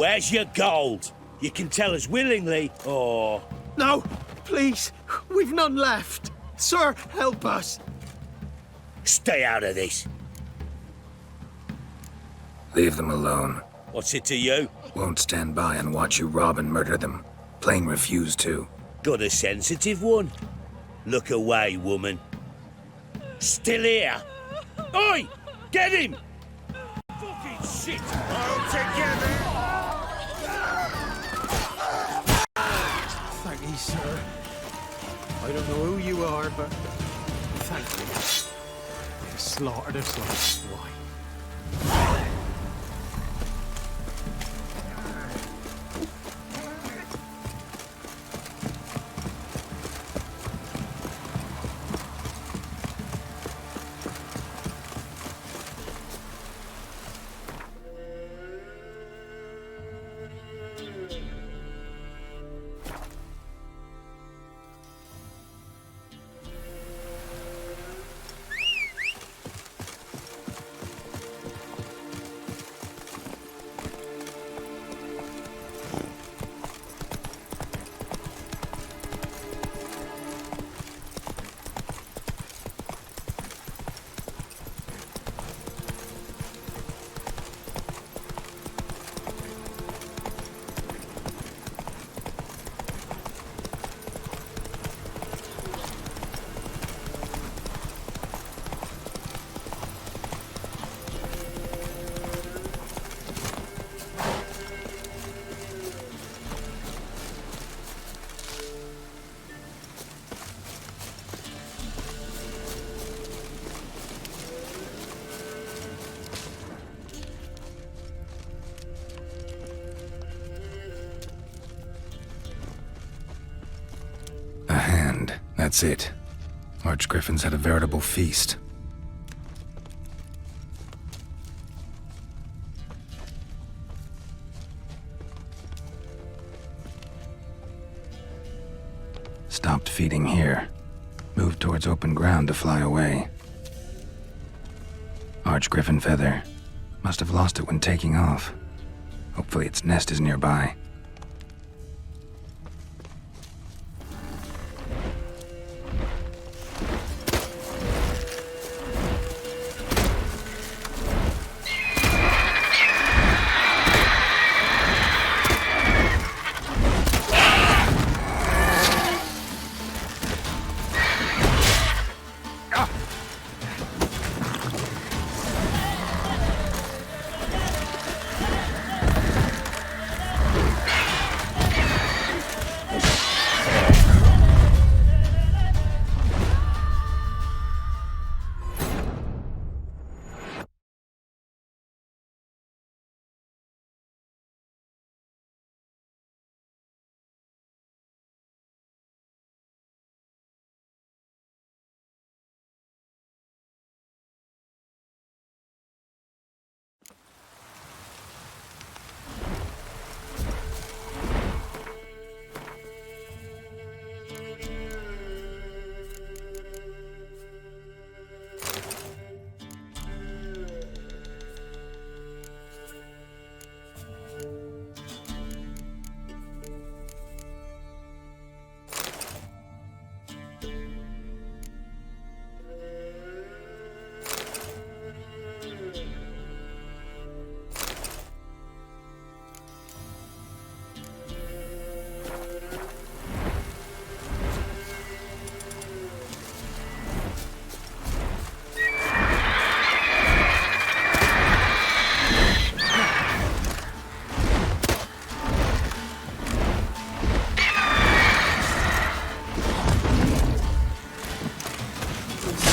Where's your gold? You can tell us willingly, or... No, please, we've none left. Sir, help us. Stay out of this. Leave them alone. What's it to you? Won't stand by and watch you rob and murder them. Plain refuse to. Got a sensitive one? Look away, woman. Still here? Oi! Get him! Fucking shit! All together! Thank you, sir. I don't know who you are, but thank you. You slaughtered us like swine. That's it. Archgriffins had a veritable feast. Stopped feeding here. Moved towards open ground to fly away. Archgriffin feather. Must have lost it when taking off. Hopefully its nest is nearby.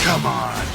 Come on.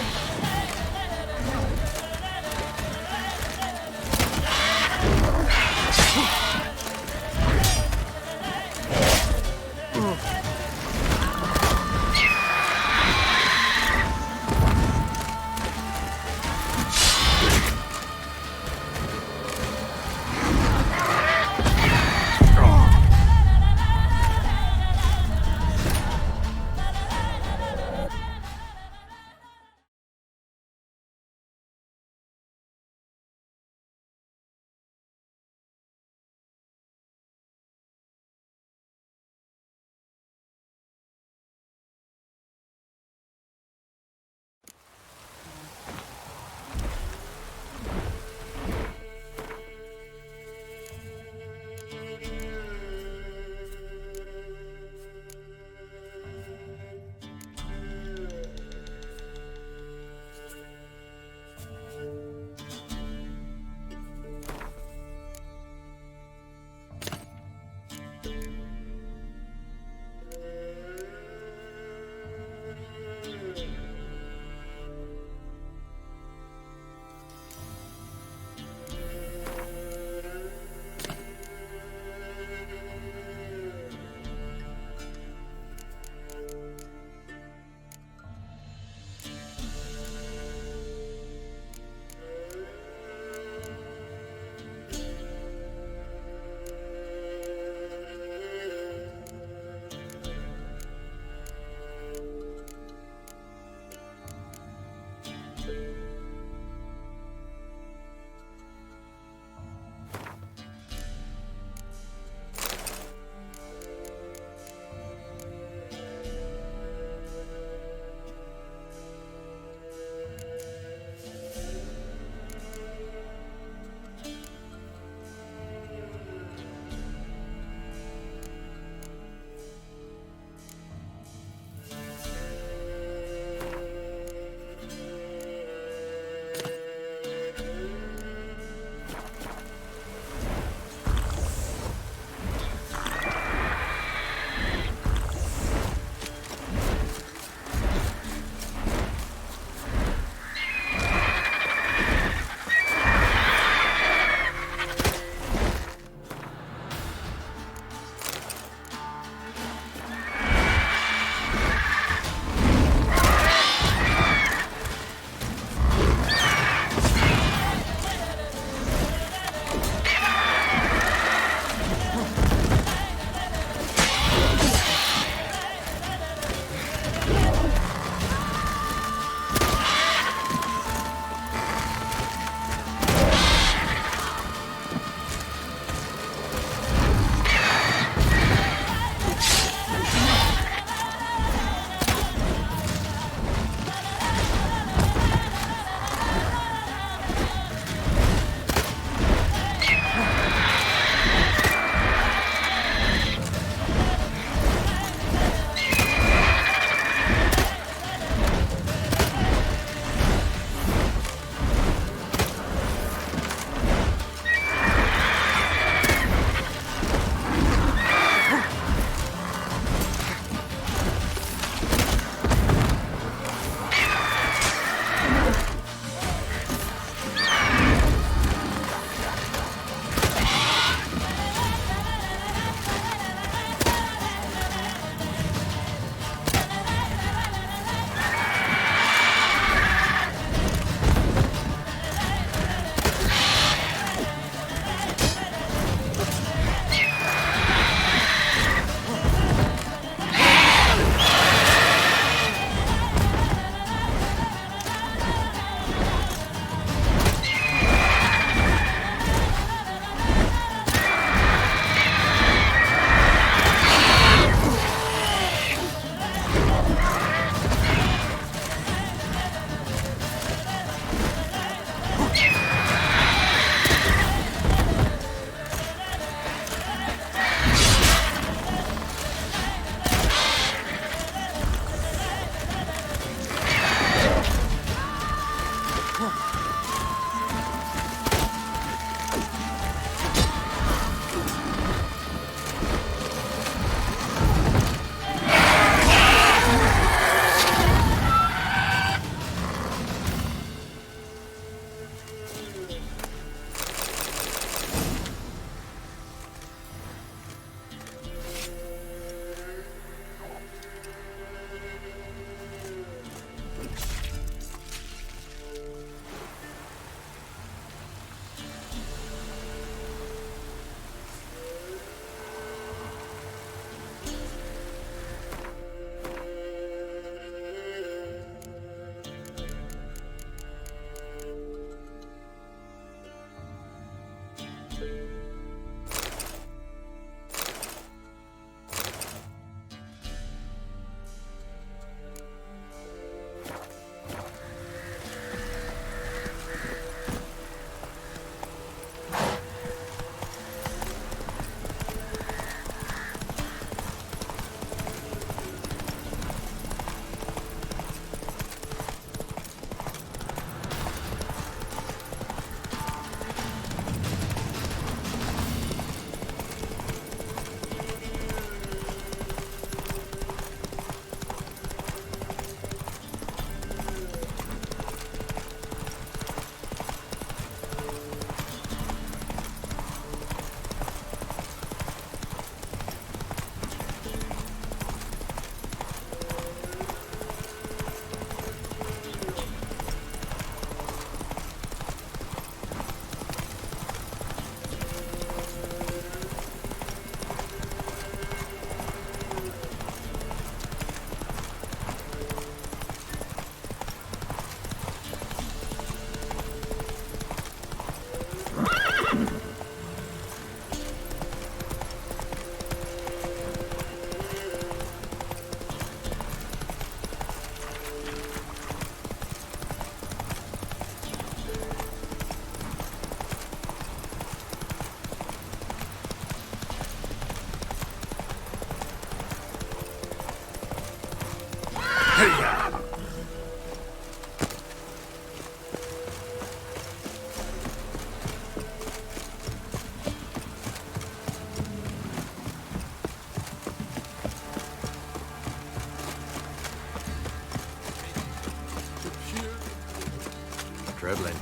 Dribbling.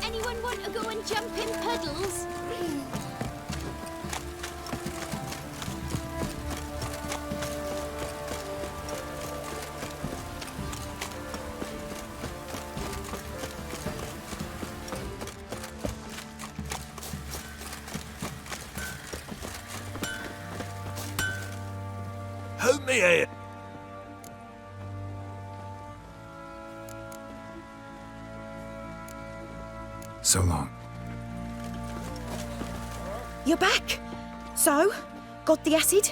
Anyone want to go and jump in puddles? Help me here. So long. You're back. So, got the acid?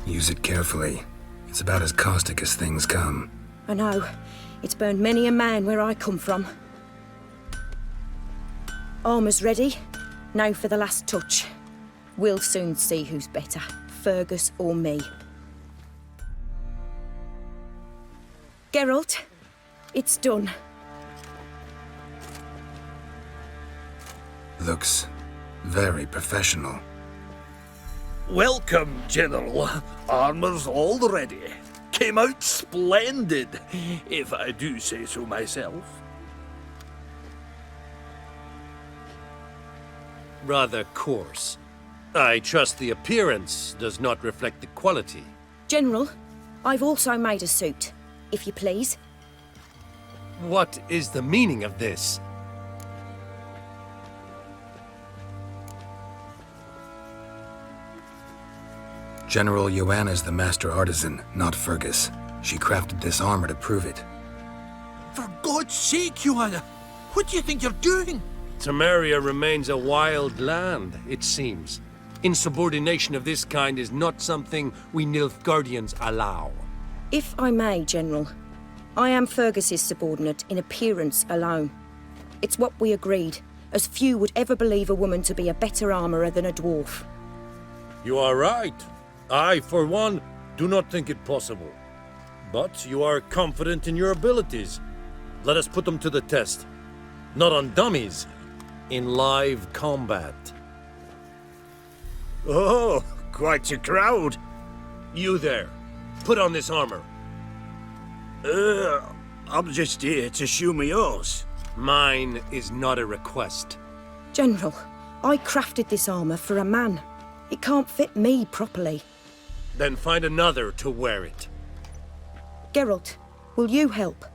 Use it carefully. It's about as caustic as things come. I know. It's burned many a man where I come from. Armour's ready. Now for the last touch. We'll soon see who's better, Fergus or me. Geralt, it's done. Looks very professional. Welcome, General. Armor's all ready. Came out splendid, if I do say so myself. Rather coarse. I trust the appearance does not reflect the quality. General, I've also made a suit, if you please. What is the meaning of this? General Joanna's the master artisan, not Fergus. She crafted this armor to prove it. For God's sake, Joanna, what do you think you're doing? Temeria remains a wild land, it seems. Insubordination of this kind is not something we Nilfgaardians allow. If I may, General, I am Fergus's subordinate in appearance alone. It's what we agreed, as few would ever believe a woman to be a better armourer than a dwarf. You are right. I, for one, do not think it possible. But you are confident in your abilities. Let us put them to the test. Not on dummies, in live combat. Oh, quite a crowd. You there, put on this armor. I'm just here to show me yours. Mine is not a request. General, I crafted this armour for a man. It can't fit me properly. Then find another to wear it. Geralt, will you help?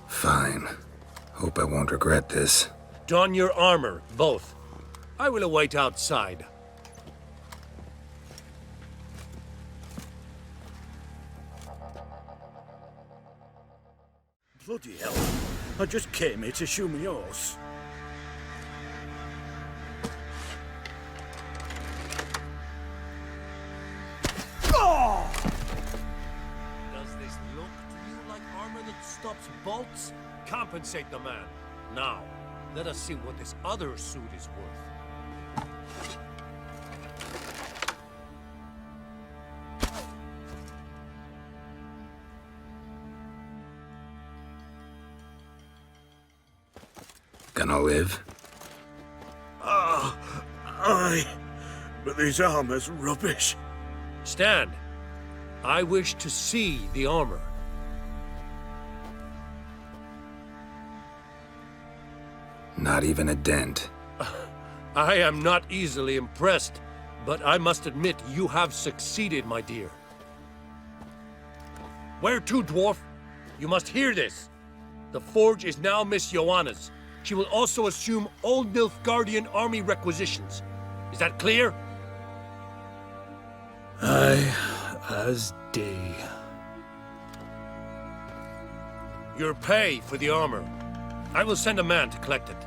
Fine. Hope I won't regret this. Don your armor, both. I will await outside. Bloody hell. I just came here to show me yours. Does this look to you like armor that stops bolts? Compensate the man. Now, let us see what this other suit is worth. Gonna live? Aye, but this armor's rubbish. Stand. I wish to see the armor. Not even a dent. I am not easily impressed, but I must admit you have succeeded, my dear. Where to, dwarf? You must hear this. The forge is now Miss Joanna's. She will also assume all Nilfgaardian army requisitions. Is that clear? Aye, as day. Your pay for the armor. I will send a man to collect it.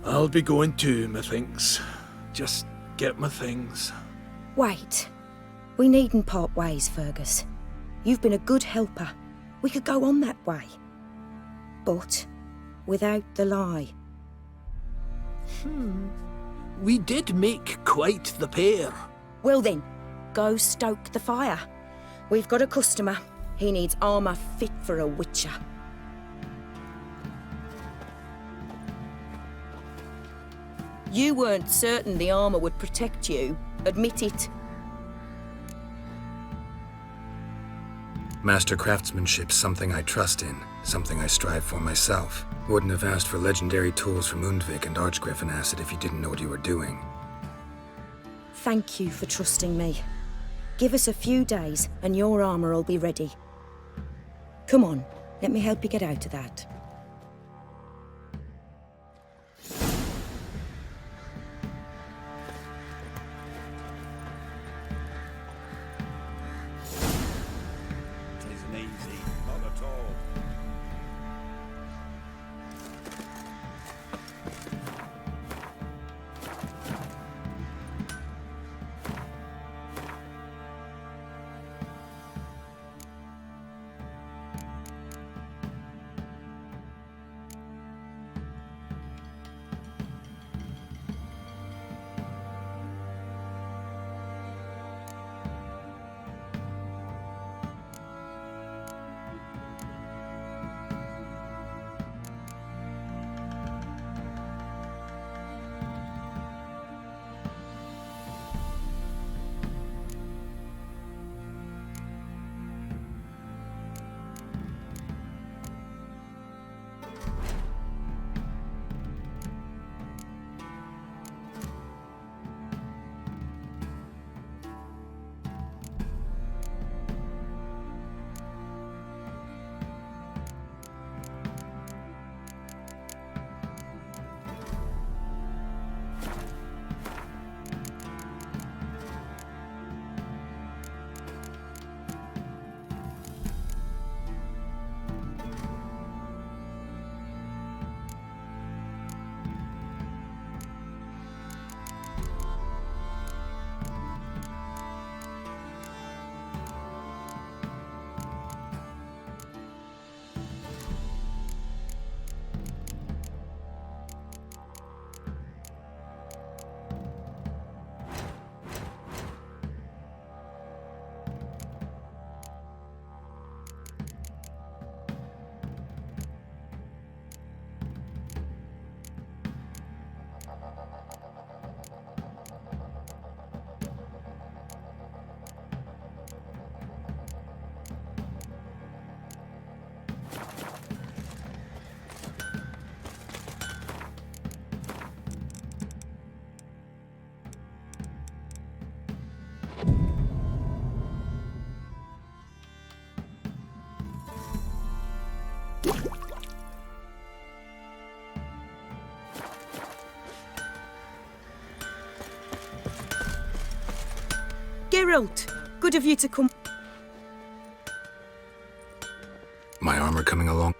I'll be going too, methinks. Just get my things. Wait. We needn't part ways, Fergus. You've been a good helper. We could go on that way. But without the lie. We did make quite the pair. Well then, go stoke the fire. We've got a customer. He needs armour fit for a witcher. You weren't certain the armour would protect you. Admit it. Master craftsmanship's something I trust in, something I strive for myself. Wouldn't have asked for legendary tools from Undvik and Archgriffin Acid if you didn't know what you were doing. Thank you for trusting me. Give us a few days and your armour will be ready. Come on, let me help you get out of that. Isn't easy, not at all. Geralt, good of you to come. My armor coming along?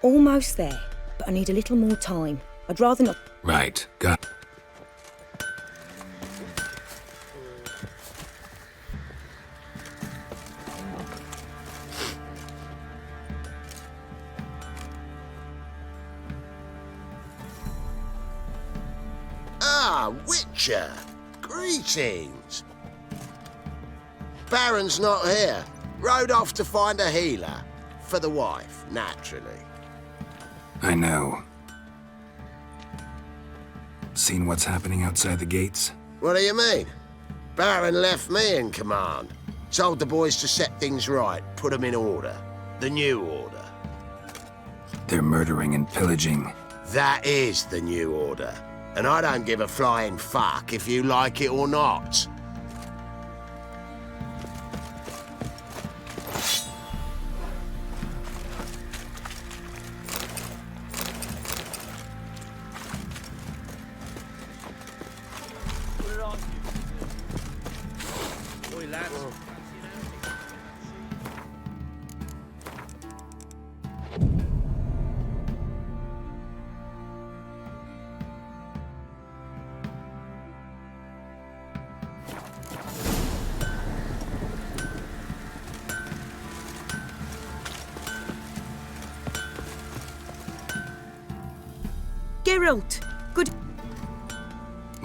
Almost there, but I need a little more time. I'd rather not. Right, got. Ah, Witcher! Greetings! Baron's not here. Rode off to find a healer. For the wife, naturally. I know. Seen what's happening outside the gates? What do you mean? Baron left me in command. Told the boys to set things right, put them in order. The new order. They're murdering and pillaging. That is the new order. And I don't give a flying fuck if you like it or not. Geralt, good.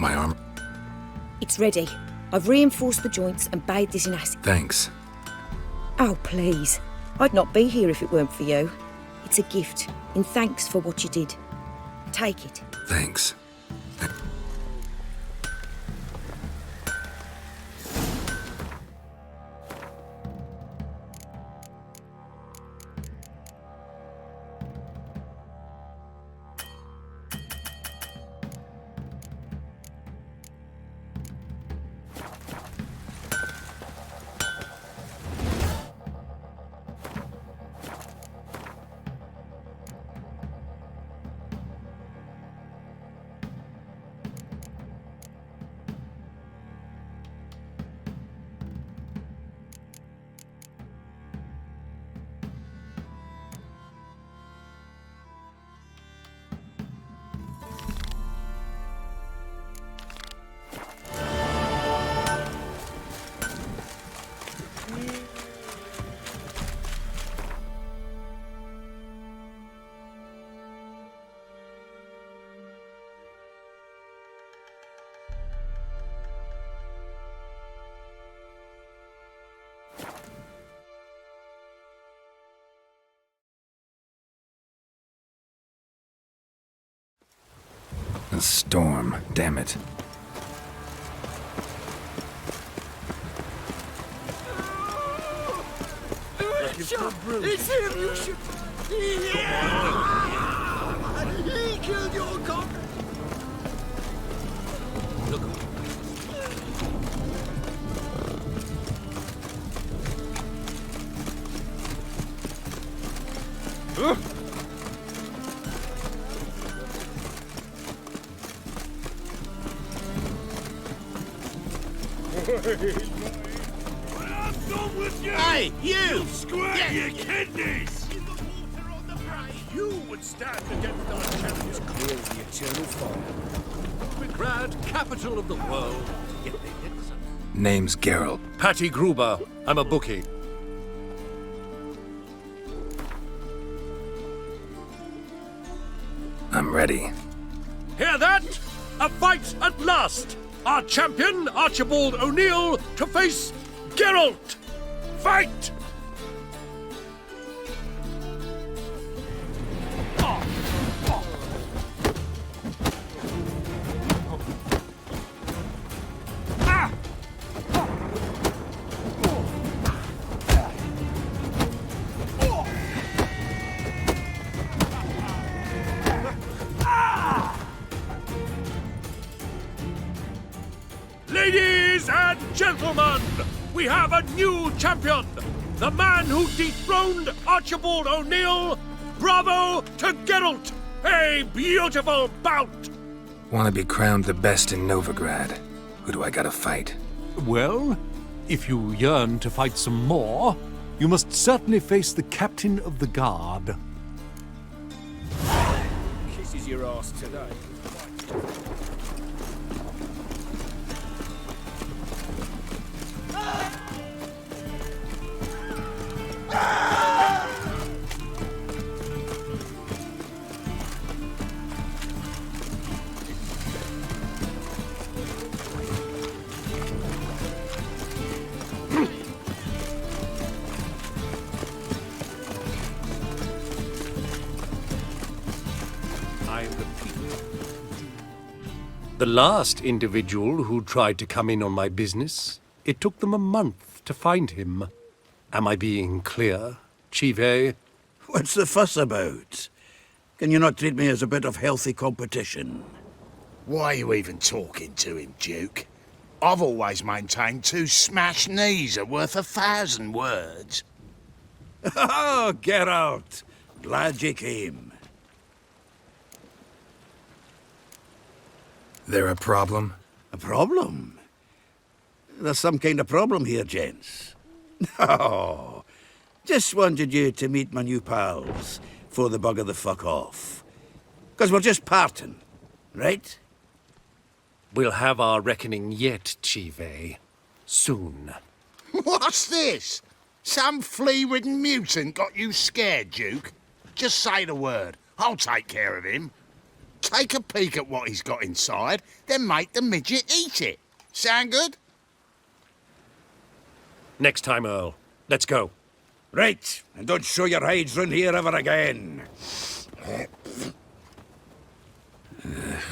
My arm. It's ready. I've reinforced the joints and bathed it in acid. Thanks. Oh, please. I'd not be here if it weren't for you. It's a gift, in thanks for what you did. Take it. Thanks. A storm, damn it. It's him, you should... He killed your cop! Hey, you! Square your kidneys! You would stand against our champions. Clear the eternal fire. The grand capital of the world. Name's Geralt. Patty Gruber. I'm a bookie. I'm ready. Hear that? A fight at last! Our champion, Archibald O'Neill, to face Geralt! Fight! Ladies and gentlemen, we have a new champion! The man who dethroned Archibald O'Neill! Bravo to Geralt! A beautiful bout! Want to be crowned the best in Novigrad? Who do I gotta fight? Well, if you yearn to fight some more, you must certainly face the captain of the guard. Kisses your ass today. The last individual who tried to come in on my business, it took them a month to find him. Am I being clear, Chive? What's the fuss about? Can you not treat me as a bit of healthy competition? Why are you even talking to him, Duke? I've always maintained 2 smashed knees are worth 1,000 words. Oh, Geralt! Glad you came. There a problem? A problem? There's some kind of problem here, gents. No. Just wanted you to meet my new pals before they bugger the fuck off. 'Cause we're just parting, right? We'll have our reckoning yet, Chive. Soon. What's this? Some flea-ridden mutant got you scared, Duke? Just say the word. I'll take care of him. take a peek at what he's got inside, then make the midget eat it. Sound good? Next time, Earl. Let's go. Right, and don't show your hides round here ever again.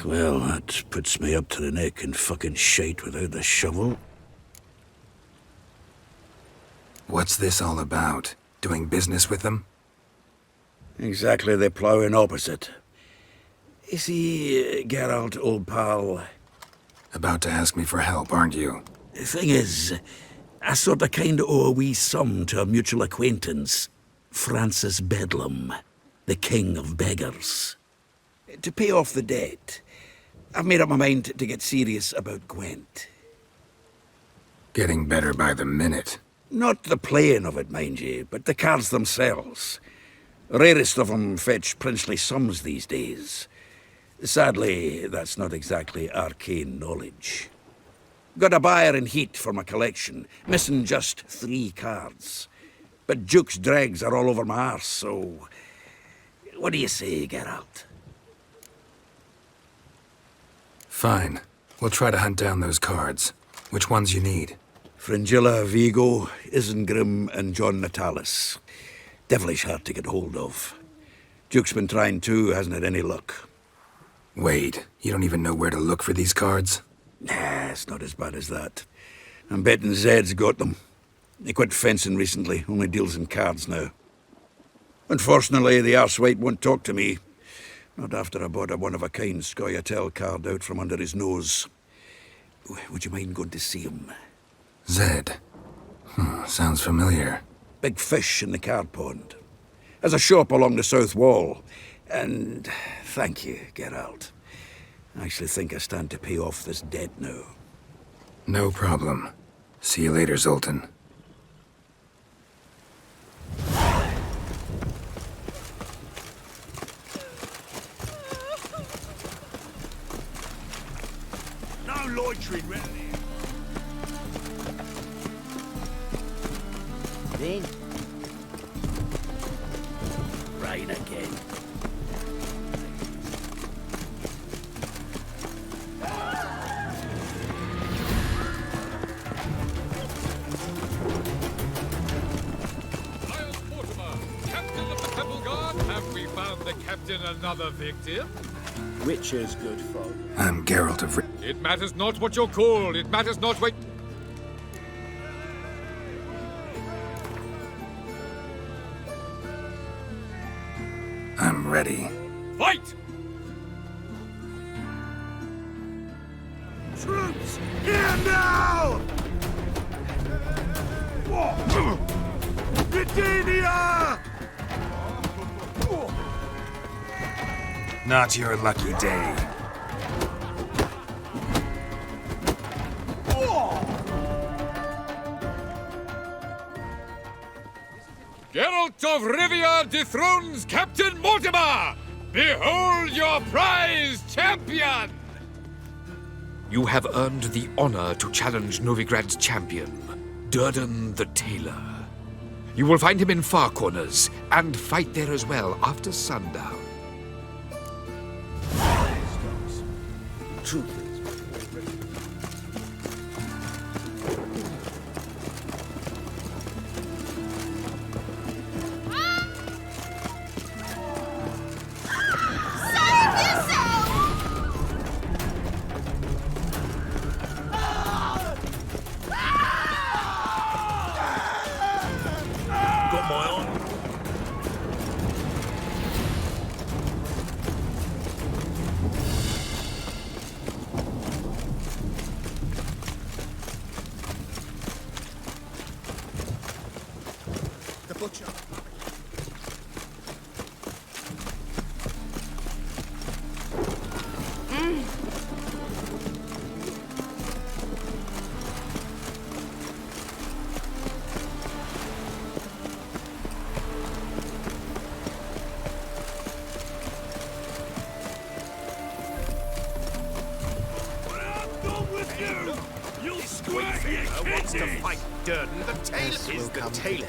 Well, that puts me up to the neck in fucking shite without the shovel. What's this all about? Doing business with them? Exactly the ploughing opposite. You see, Geralt, old pal, About to ask me for help, aren't you? the thing is, I sort of kind of owe a wee sum to a mutual acquaintance, Francis Bedlam, the king of beggars. To pay off the debt, I've made up my mind to get serious about Gwent. Getting better by the minute. Not the playing of it, mind ye, but the cards themselves. Rarest of them fetch princely sums these days. Sadly, that's not exactly arcane knowledge. Got a buyer in heat for my collection, missing just 3 cards. But Duke's dregs are all over my arse, so... What do you say, Geralt? Fine. We'll try to hunt down those cards. Which ones you need? Fringilla, Vigo, Isengrim, and John Natalis. Devilish hard to get hold of. Duke's been trying too, hasn't had any luck. Wait, you don't even know where to look for these cards? Nah, it's not as bad as that. I'm betting Zed's got them. He quit fencing recently, only deals in cards now. Unfortunately, the arsewite won't talk to me. Not after I bought a one-of-a-kind Scoia'tael card out from under his nose. Would you mind going to see him? Zed. Sounds familiar. Big fish in the card pond. Has a shop along the south wall. And thank you, Geralt. I actually think I stand to pay off this debt now. No problem. See you later, Zoltan. No loitering round here. Then? Rain again. Captain, another victim? Witcher's good folk. I'm Geralt of... It matters not what you're called. It matters not what... I'm ready. Fight! Troops, here now! Britannia! Not your lucky day. Geralt of Rivia dethrones Captain Mortimer! Behold your prize champion! You have earned the honor to challenge Novigrad's champion, Durden the Tailor. You will find him in Far Corners, and fight there as well after sundown. Got my eye. The butcher. Wants to fight Durden the Tailor. Is the Tailor.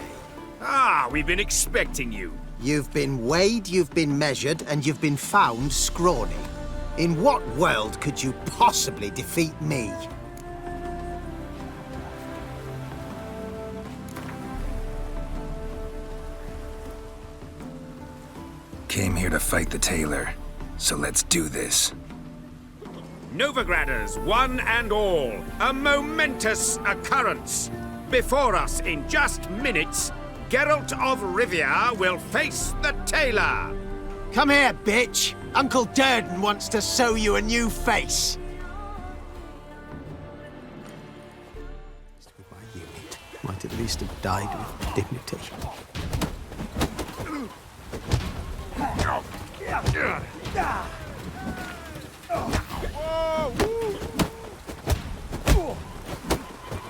Ah, we've been expecting you. You've been weighed, you've been measured, and you've been found scrawny. In what world could you possibly defeat me? Came here to fight the tailor, so let's do this. Novigraders, one and all, a momentous occurrence. Before us in just minutes, Geralt of Rivia will face the tailor. Come here, bitch. Uncle Durden wants to sew you a new face. With my unit, might at least have died with dignity.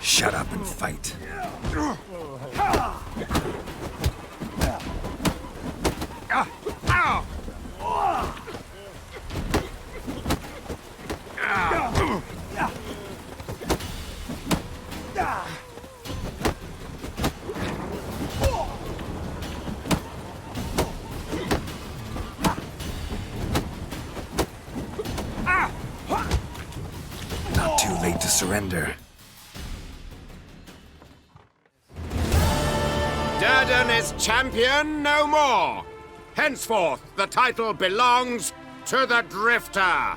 Shut up and fight. Not too late to surrender. Durden is champion no more. Henceforth, the title belongs to the Drifter.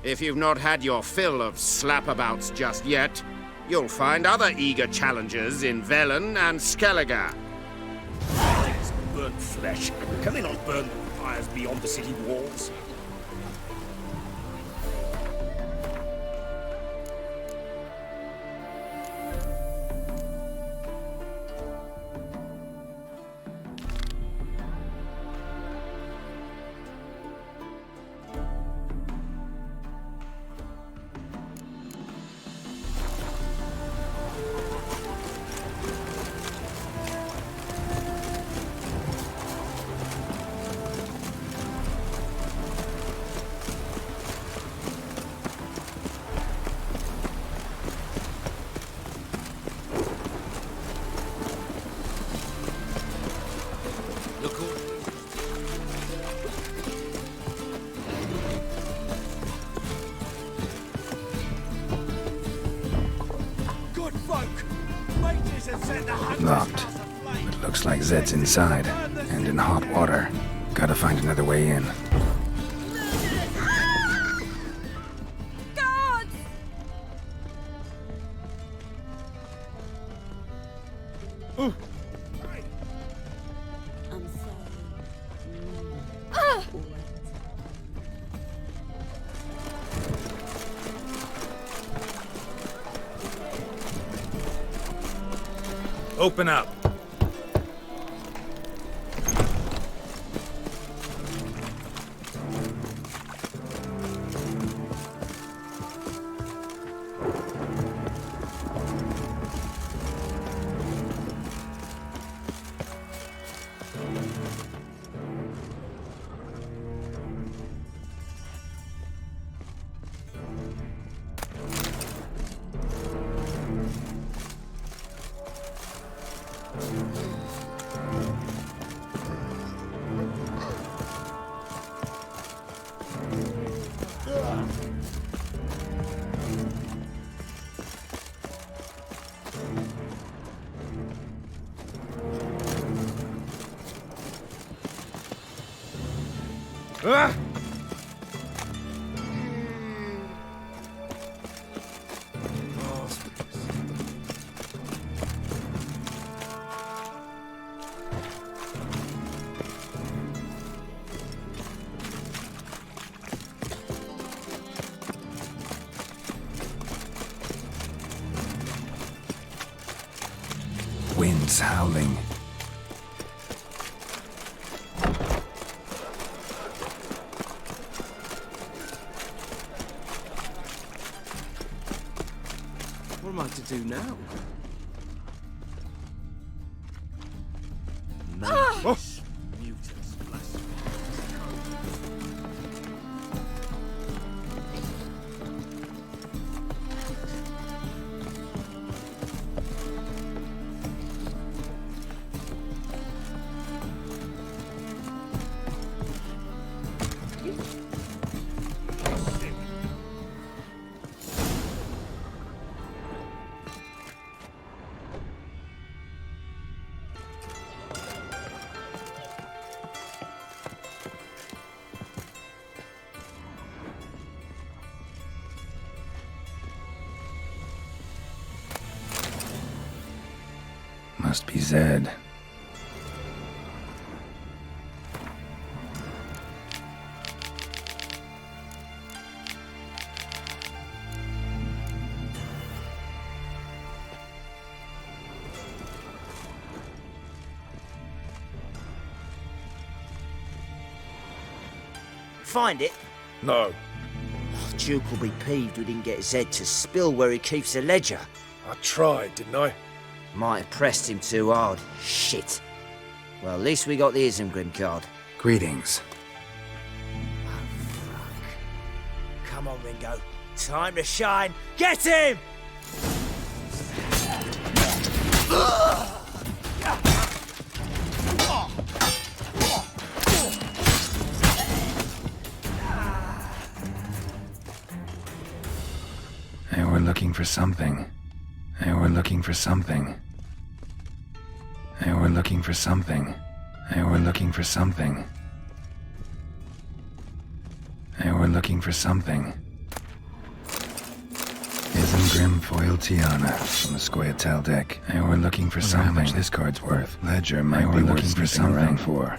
If you've not had your fill of slapabouts just yet, you'll find other eager challengers in Velen and Skellige. Burnt flesh. Can they not burn fires beyond the city walls? Locked. But looks like Zed's inside, and in hot water. Gotta find another way in. Open up. Wind's howling. What am I to do now? Nice. Mutants. Must be Zed. Find it? No. Duke will be peeved we didn't get Zed to spill where he keeps the ledger. I tried, didn't I? Might have pressed him too hard. Shit. Well, at least we got the Isengrim card. Greetings. Come on, Ringo. Time to shine. Get him! They were looking for something. They were looking for something. They were looking for something. They were looking for something. They were looking for something. Isengrim Foil Tiana from the Scoia'tael deck. They were looking for something. How much this card's worth? Ledger might be looking for something for.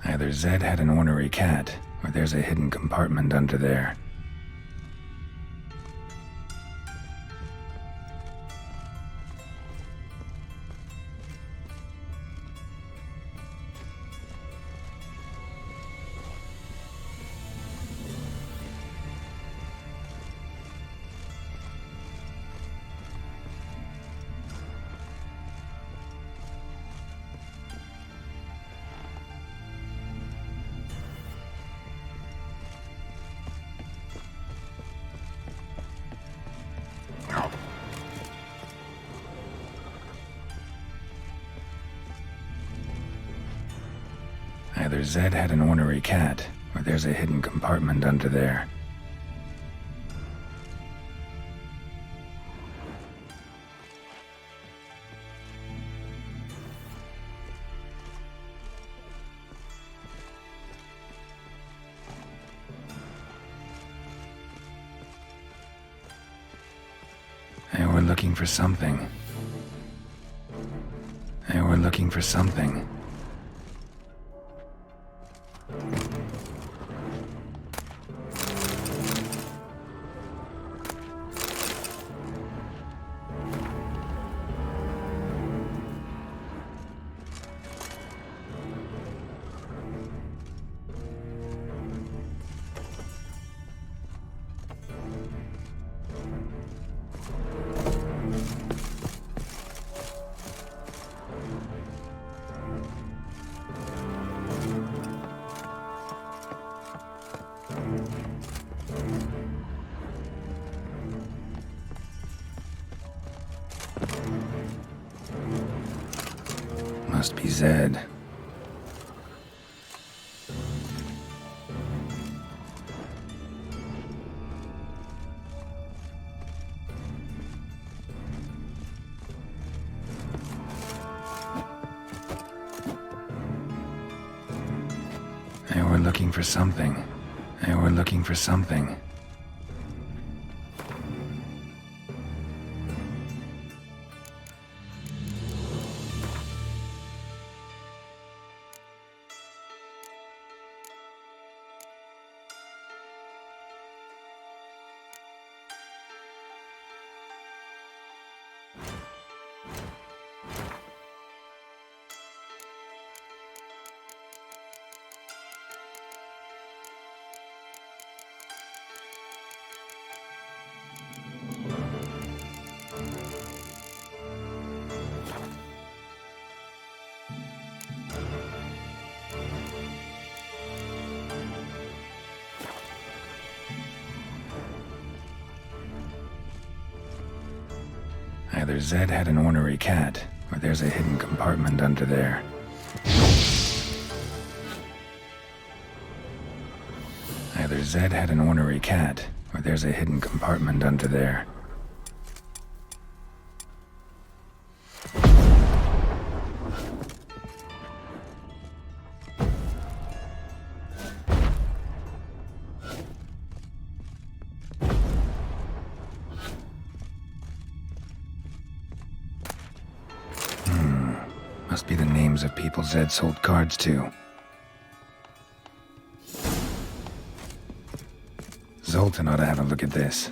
Either Zed had an ornery cat, or there's a hidden compartment under there. Either Zed had an ornery cat, or there's a hidden compartment under there. They were looking for something. They were looking for something. Must be Zed. They were looking for something. They were looking for something. Either Zed had an ornery cat, or there's a hidden compartment under there. Either Zed had an ornery cat, or there's a hidden compartment under there. photos of people Zed sold cards to. Zoltan ought to have a look at this.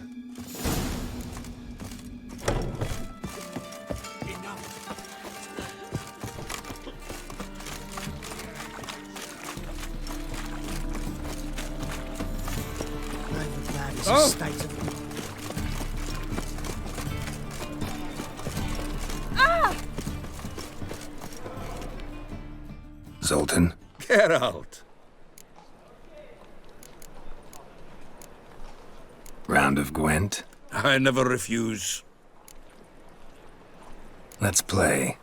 Zoltan? Get out. Round of Gwent? I never refuse. Let's play.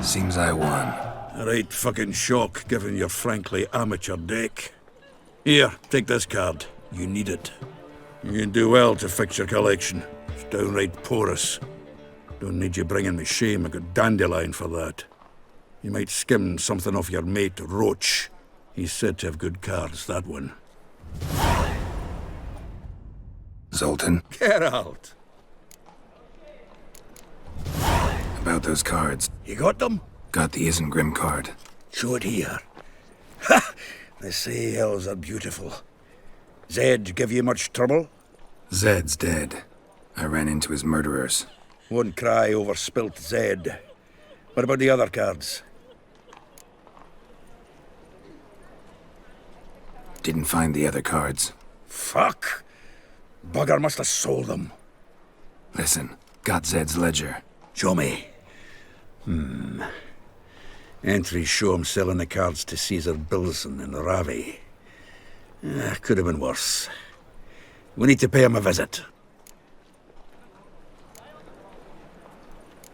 Seems I won. A right fucking shock, given your frankly amateur deck. Here, take this card. You need it. You can do well to fix your collection. It's downright porous. Don't need you bringing me shame. I got dandelion for that. You might skim something off your mate, Roach. He's said to have good cards, that one. Zoltan? Get out! About those cards. You got them? Got the Isengrim card. Show it here. Ha! They say elves are beautiful. Zed give you much trouble? Zed's dead. I ran into his murderers. Won't cry over spilt Zed. What about the other cards? Didn't find the other cards. Fuck! Bugger must have sold them. Listen, got Zed's ledger. Show me. Entries show him selling the cards to Caesar Bilson in Ravi. Could have been worse. We need to pay him a visit.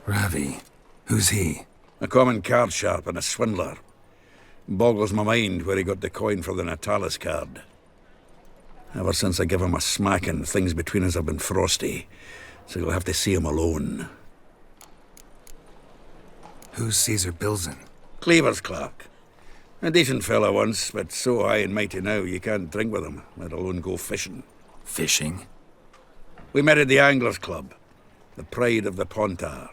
Ravi. Who's he? A common card sharp and a swindler. Boggles my mind where he got the coin for the Natalis card. Ever since I gave him a smacking, things between us have been frosty, so you'll have to see him alone. Who's Caesar Bilzen? Cleaver's clerk. A decent fella once, but so high and mighty now you can't drink with him, let alone go fishing. Fishing? We met at the Anglers Club, the pride of the Pontar.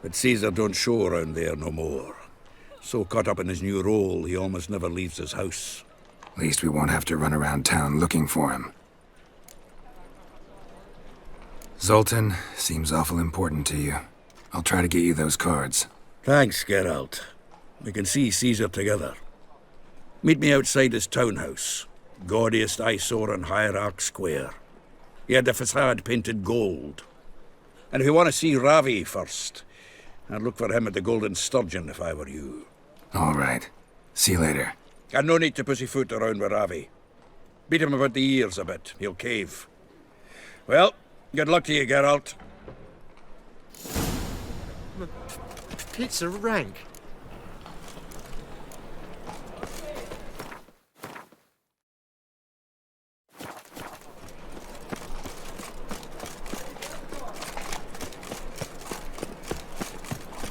But Caesar don't show around there no more. So caught up in his new role, he almost never leaves his house. At least we won't have to run around town looking for him. Zoltan, seems awful important to you. I'll try to get you those cards. Thanks, Geralt. We can see Caesar together. Meet me outside his townhouse. Gaudiest eyesore on Hierarch Square. He had the facade painted gold. And if you want to see Ravi first, I'd look for him at the Golden Sturgeon if I were you. All right. See you later. And no need to pussyfoot around with Ravi. Beat him about the ears a bit. He'll cave. Well, good luck to you, Geralt. Pizza rank.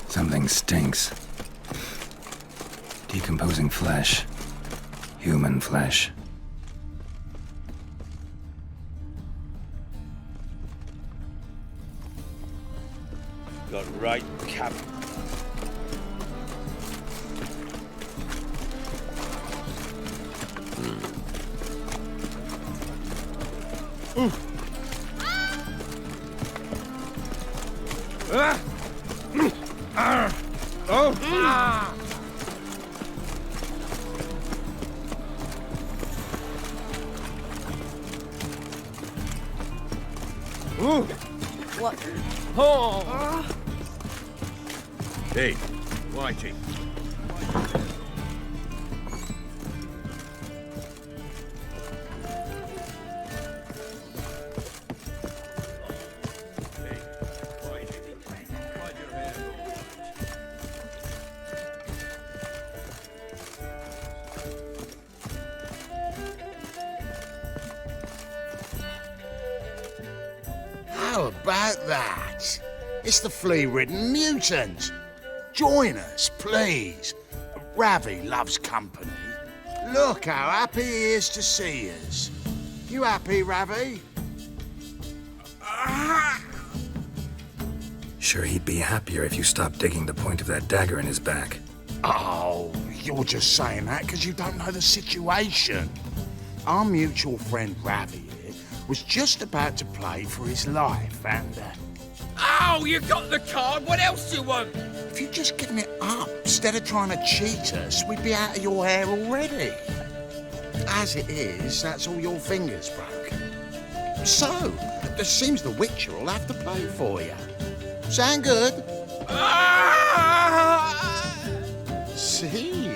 Something stinks. Decomposing flesh. Human flesh. Got right, Cap. What? Hey, Whitey. How about that? It's the flea-ridden mutant. Join us, please. Ravi loves company. Look how happy he is to see us. You happy, Ravi? Sure, he'd be happier if you stopped digging the point of that dagger in his back. Oh, you're just saying that because you don't know the situation. Our mutual friend Ravi here was just about to play for his life and... Oh, you got the card. What else do you want? If you'd just given it up instead of trying to cheat us, we'd be out of your hair already. As it is, that's all your fingers broke. So, it seems the Witcher will have to play for you. Sound good? See?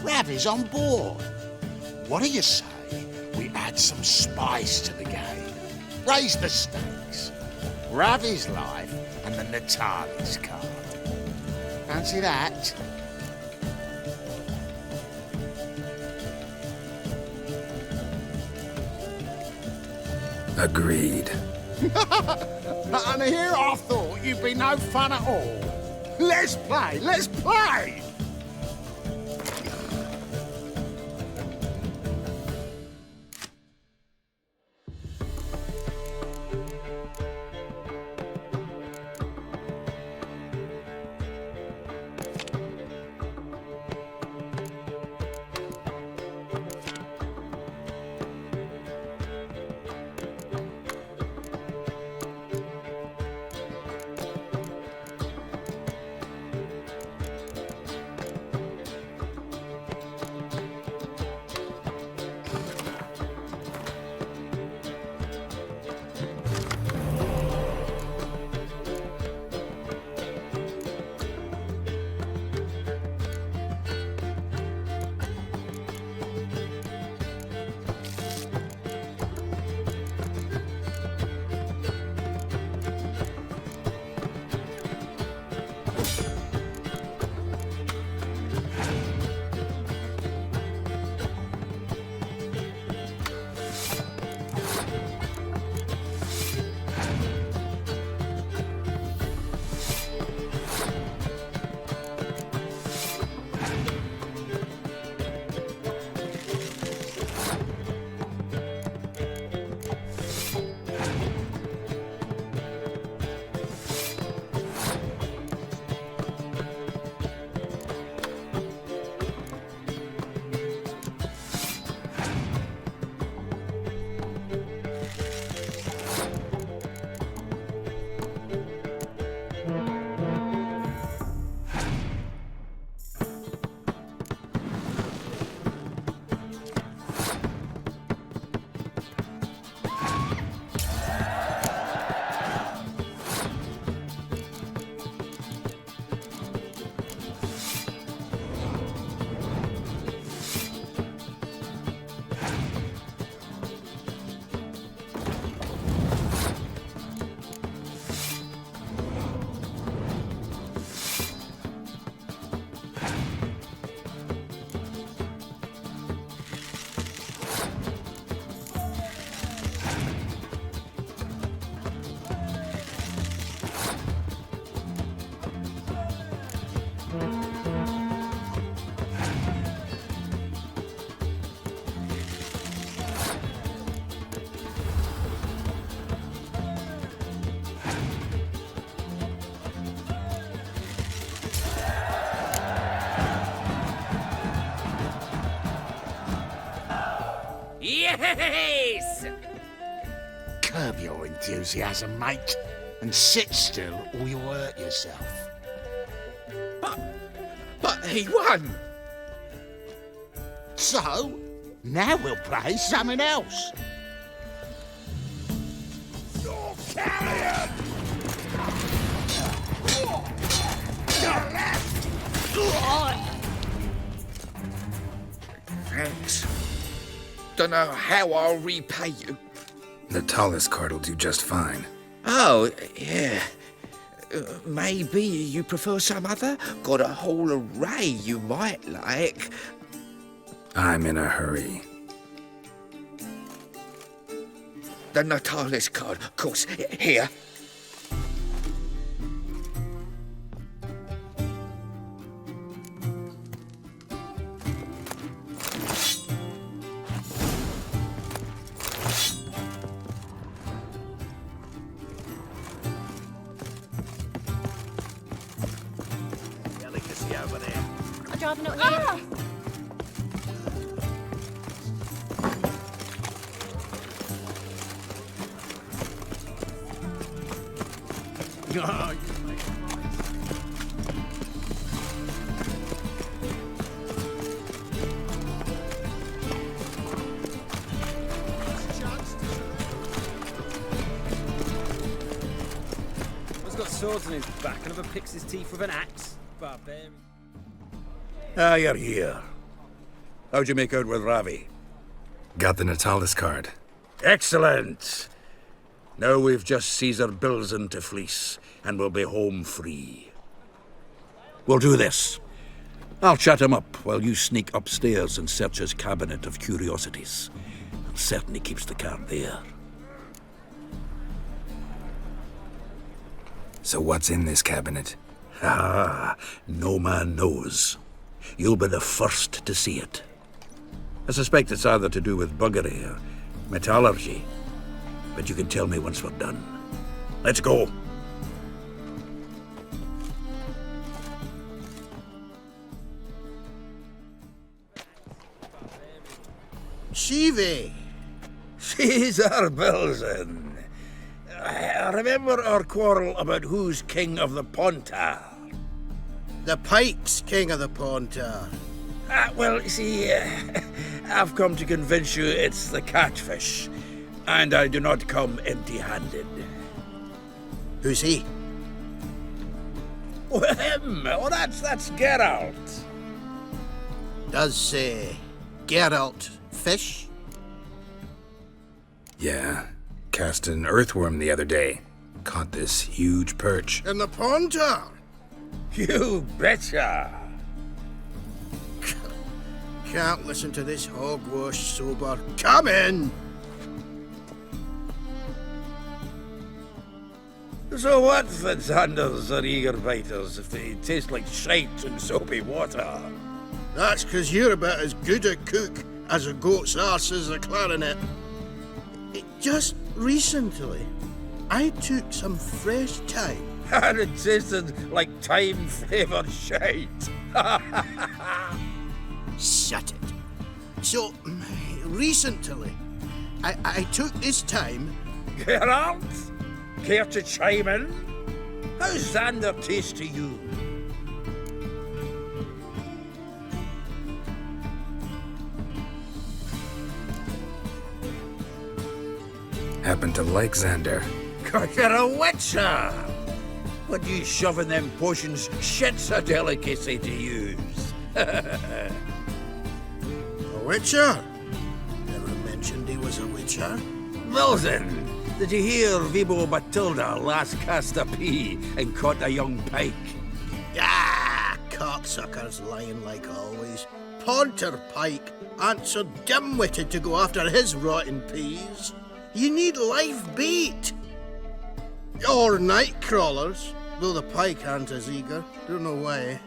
Ravi's on board. What do you say we add some spice to the game? Raise the stakes. Ravi's life and the Natalis card. Fancy that? Agreed. And here I thought you'd be no fun at all. Let's play, let's play! Yes! Curb your enthusiasm, mate, and sit still or you'll hurt yourself. But he won! So, now we'll play something else. You're carrion! Thanks. Don't know how I'll repay you. Natalis card will do just fine. Oh, yeah. Maybe you prefer some other? Got a whole array you might like. I'm in a hurry. The Natalis card, of course. Here. Delicacy over there. I'm driving up here. He's got swords on his back and never picks his teeth with an axe. Barbarian. Ah, you're here. How'd you make out with Ravi? Got the Natalis card. Excellent! Now we've just Caesar Bilzen to fleece, and we'll be home free. We'll do this. I'll chat him up while you sneak upstairs and search his cabinet of curiosities. It certainly keeps the card there. So what's in this cabinet? Ah, no man knows. You'll be the first to see it. I suspect it's either to do with buggery or metallurgy. But you can tell me once we're done. Let's go. Shivi! Caesar Bilzen. I remember our quarrel about who's king of the Pontar. The Pike's king of the Pontar. Well, you see, I've come to convince you it's the catfish. And I do not come empty-handed. Who's he? Oh, him! Oh, that's Geralt. Does, Geralt fish? Yeah. Cast an earthworm the other day. Caught this huge perch. In the Pontar? You betcha! Can't listen to this hogwash sober. Come in! So what, Fitzanders or eager biters, if they taste like shite and soapy water? That's 'cause you're about as good a cook as a goat's arse is a clarinet. Just recently, I took some fresh thyme. And it tasted like thyme-flavoured shite. Shut it. So, recently, I took this thyme. Geralt? Care to chime in? How's Xander taste to you? Happen to like Xander. 'Cause you're a witcher! What you shoving them potions? Shit's a delicacy to use. A witcher? Never mentioned he was a witcher. Wilson, did you hear Vibo Matilda last cast a pea and caught a young pike? Ah, cocksuckers lying like always. Pontar Pike aren't so dim-witted to go after his rotten peas. You need live bait. Or night crawlers, though the pike aren't as eager. Don't know why.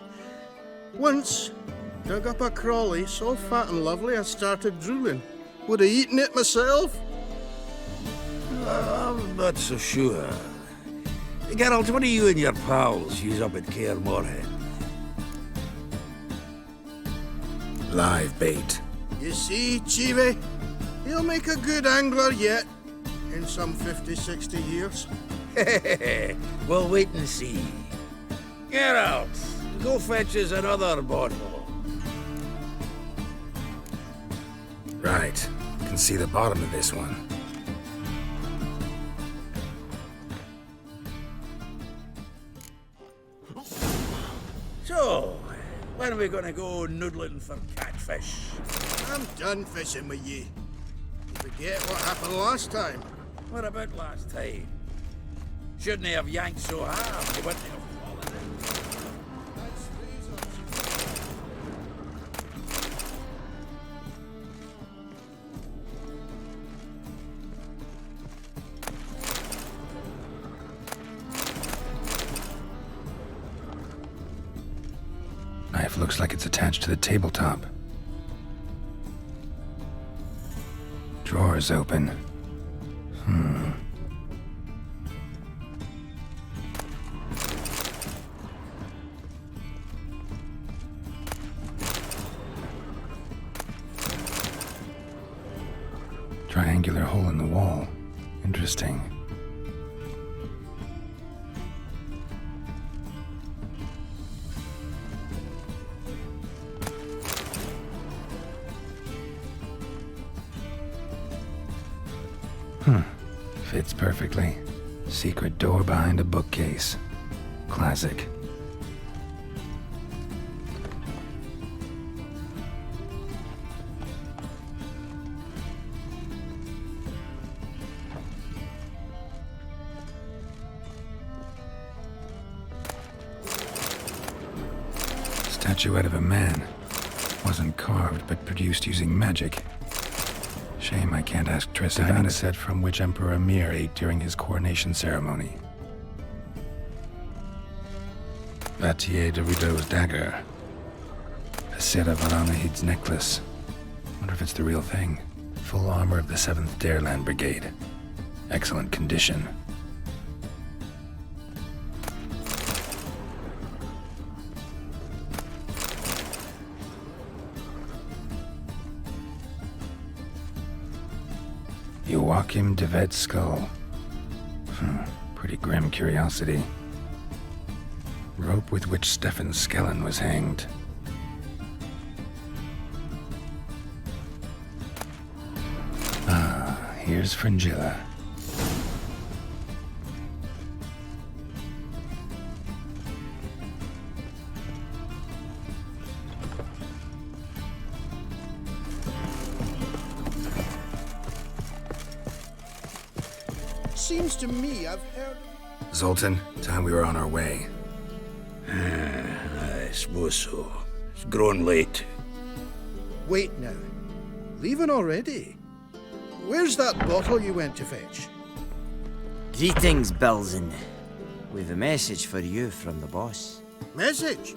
Once, dug up a crawly so fat and lovely I started drooling. Would have eaten it myself. I'm not so sure. Geralt, what do you and your pals use up at Kaer Morhen? Live bait. You see, Chibi? He'll make a good angler yet, in some 50, 60 years. We'll wait and see. Geralt, go fetch us another bottle. Right. Can see the bottom of this one. So, when are we gonna go noodling for catfish? I'm done fishing with ye. You forget what happened last time. What about last time? Shouldn't he have yanked so hard? He wouldn't have fallen in. Knife looks like it's attached to the tabletop. Drawer's open. Triangular hole in the wall. Interesting. Fits perfectly. Secret door behind a bookcase. Classic. Statuette of a man. Wasn't carved, but produced using magic. Shame I can't ask Triss about a set from which Emperor Emir ate during his coronation ceremony. Vatier de Rideau's dagger. A set of Aranahid's necklace. Wonder if it's the real thing. Full armor of the 7th Dareland Brigade. Excellent condition. Joachim de Vet's skull. Pretty grim curiosity. Rope with which Stefan Skellen was hanged. Ah, here's Fringilla. Seems to me I've heard... Zoltan, time we were on our way. I suppose so. It's growing late. Wait now. Leaving already? Where's that bottle you went to fetch? Greetings, Belzen. We've a message for you from the boss. Message?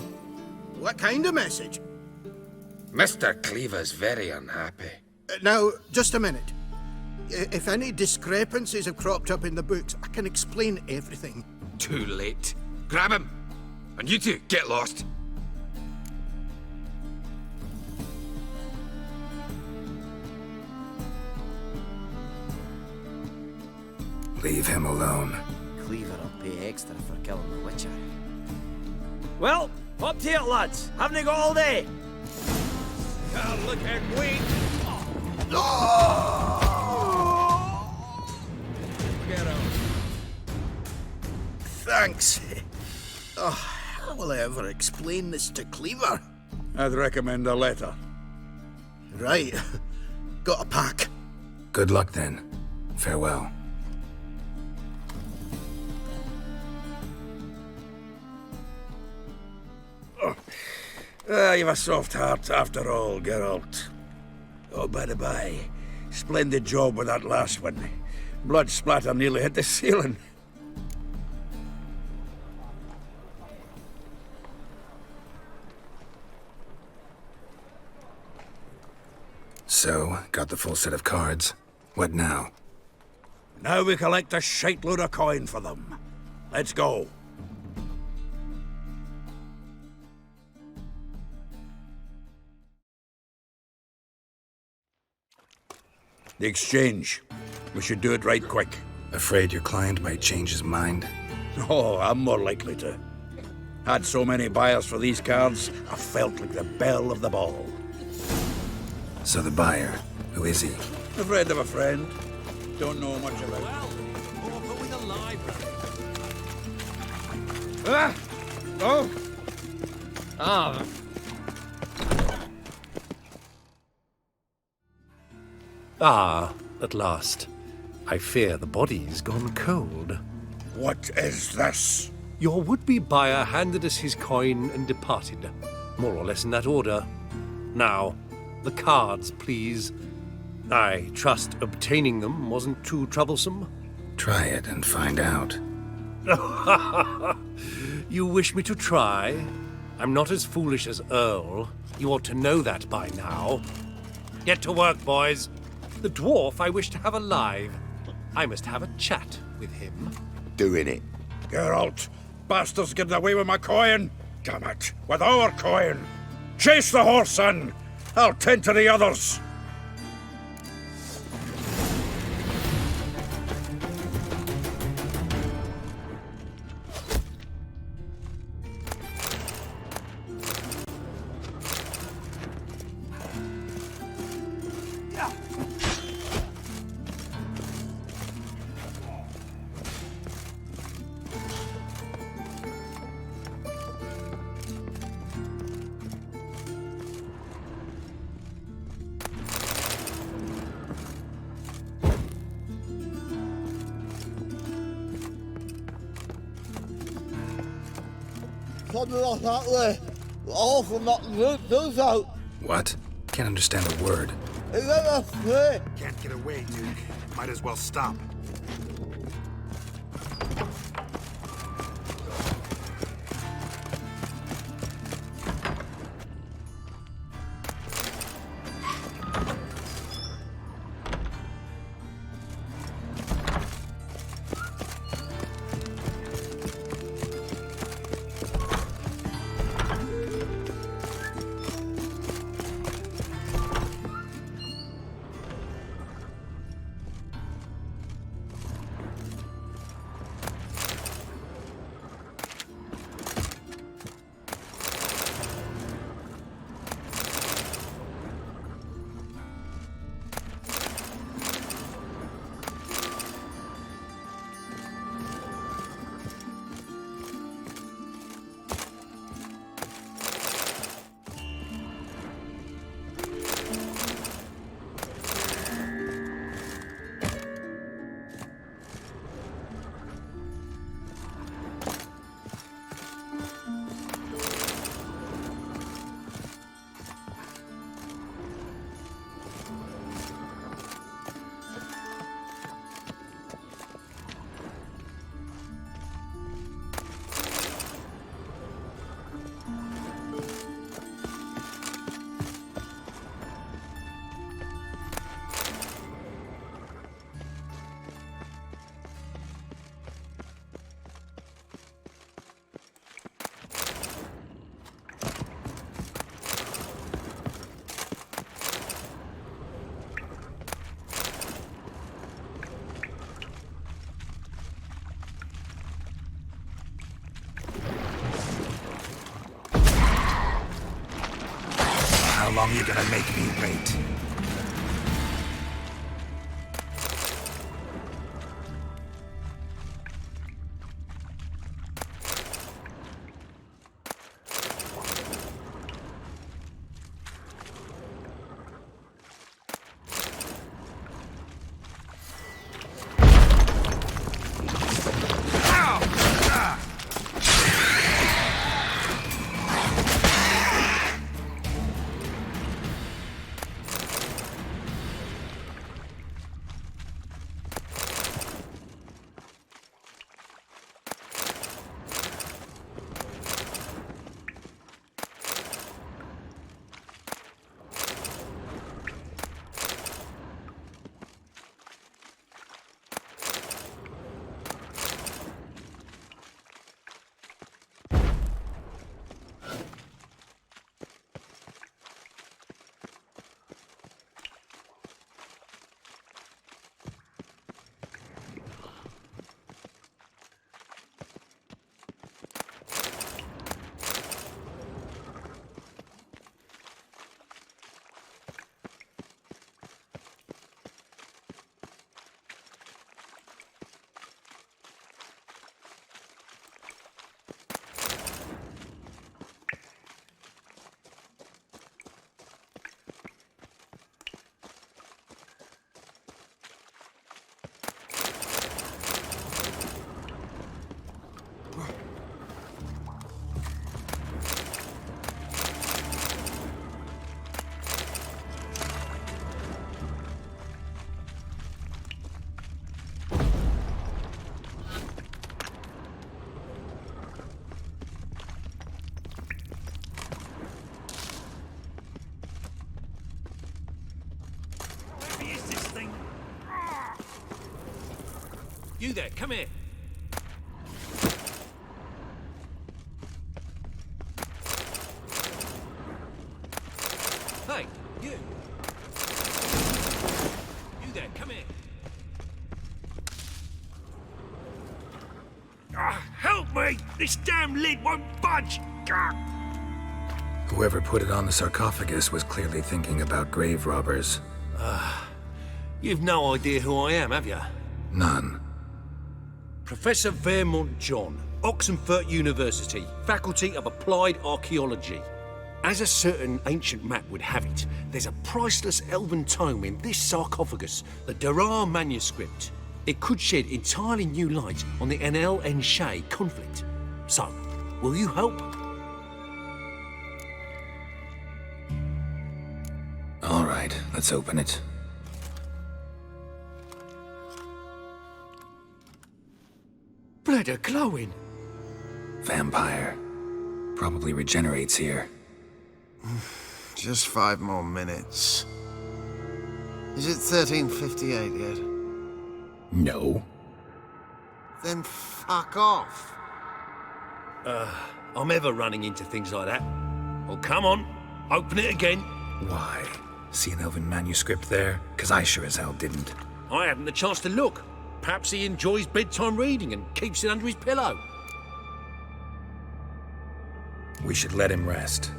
What kind of message? Mr. Cleaver's very unhappy. Now, just a minute. If any discrepancies have cropped up in the books, I can explain everything. Too late. Grab him! And you two, get lost. Leave him alone. Cleaver will pay extra for killing the Witcher. Well, up to it, lads. Haven't you got all day? Can't look and wait. Get out. Thanks. Oh, how will I ever explain this to Cleaver? I'd recommend a letter. Right. Got a pack. Good luck then. Farewell. You've a soft heart after all, Geralt. Oh, by the by, splendid job with that last one. Blood splatter nearly hit the ceiling. So, got the full set of cards. What now? Now we collect a shite-load of coin for them. Let's go. The exchange. We should do it right quick. Afraid your client might change his mind? Oh, I'm more likely to. Had so many buyers for these cards, I felt like the belle of the ball. So the buyer, who is he? A friend of a friend. Don't know much about Well, overflowing a library. Ah! Oh! Ah! Ah, at last. I fear the body's gone cold. What is this? Your would-be buyer handed us his coin and departed, more or less in that order. Now, the cards, please. I trust obtaining them wasn't too troublesome. Try it and find out. You wish me to try? I'm not as foolish as Earl. You ought to know that by now. Get to work, boys. The dwarf I wish to have alive. I must have a chat with him. Doing it. Geralt, bastards getting away with my coin. Damn it, with our coin. Chase the horse in. I'll tend to the others. Something like that way. Awful not those out. What? Can't understand a word. Is that a play? Can't get away, Duke. Might as well stop. How long you gonna make me wait? You there, come here. Hey, you. You there, come here. Help me! This damn lid won't budge! Whoever put it on the sarcophagus was clearly thinking about grave robbers. You've no idea who I am, have you? None. Professor Vermont John, Oxenford University, Faculty of Applied Archaeology. As a certain ancient map would have it, there's a priceless elven tome in this sarcophagus, the Durar manuscript. It could shed entirely new light on the Enel and Shay conflict. So, will you help? All right, let's open it. Blood are glowing. Vampire. Probably regenerates here. Just 5 more minutes. Is it 1358 yet? No. Then fuck off. I'm ever running into things like that. Well, come on, open it again. Why? See an elven manuscript there? 'Cause I sure as hell didn't. I hadn't the chance to look. Perhaps he enjoys bedtime reading and keeps it under his pillow. We should let him rest.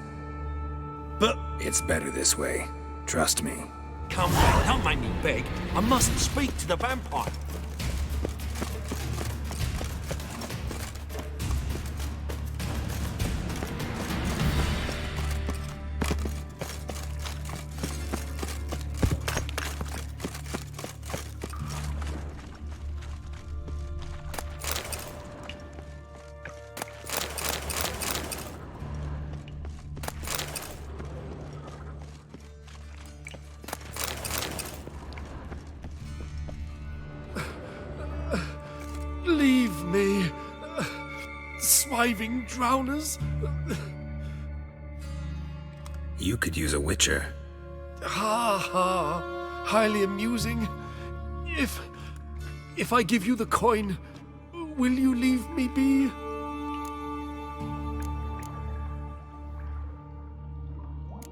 But it's better this way. Trust me. Come on, don't make me beg. I must speak to the vampire. Leave me, swiving drowners. You could use a witcher. Ha ha, highly amusing. If I give you the coin, will you leave me be?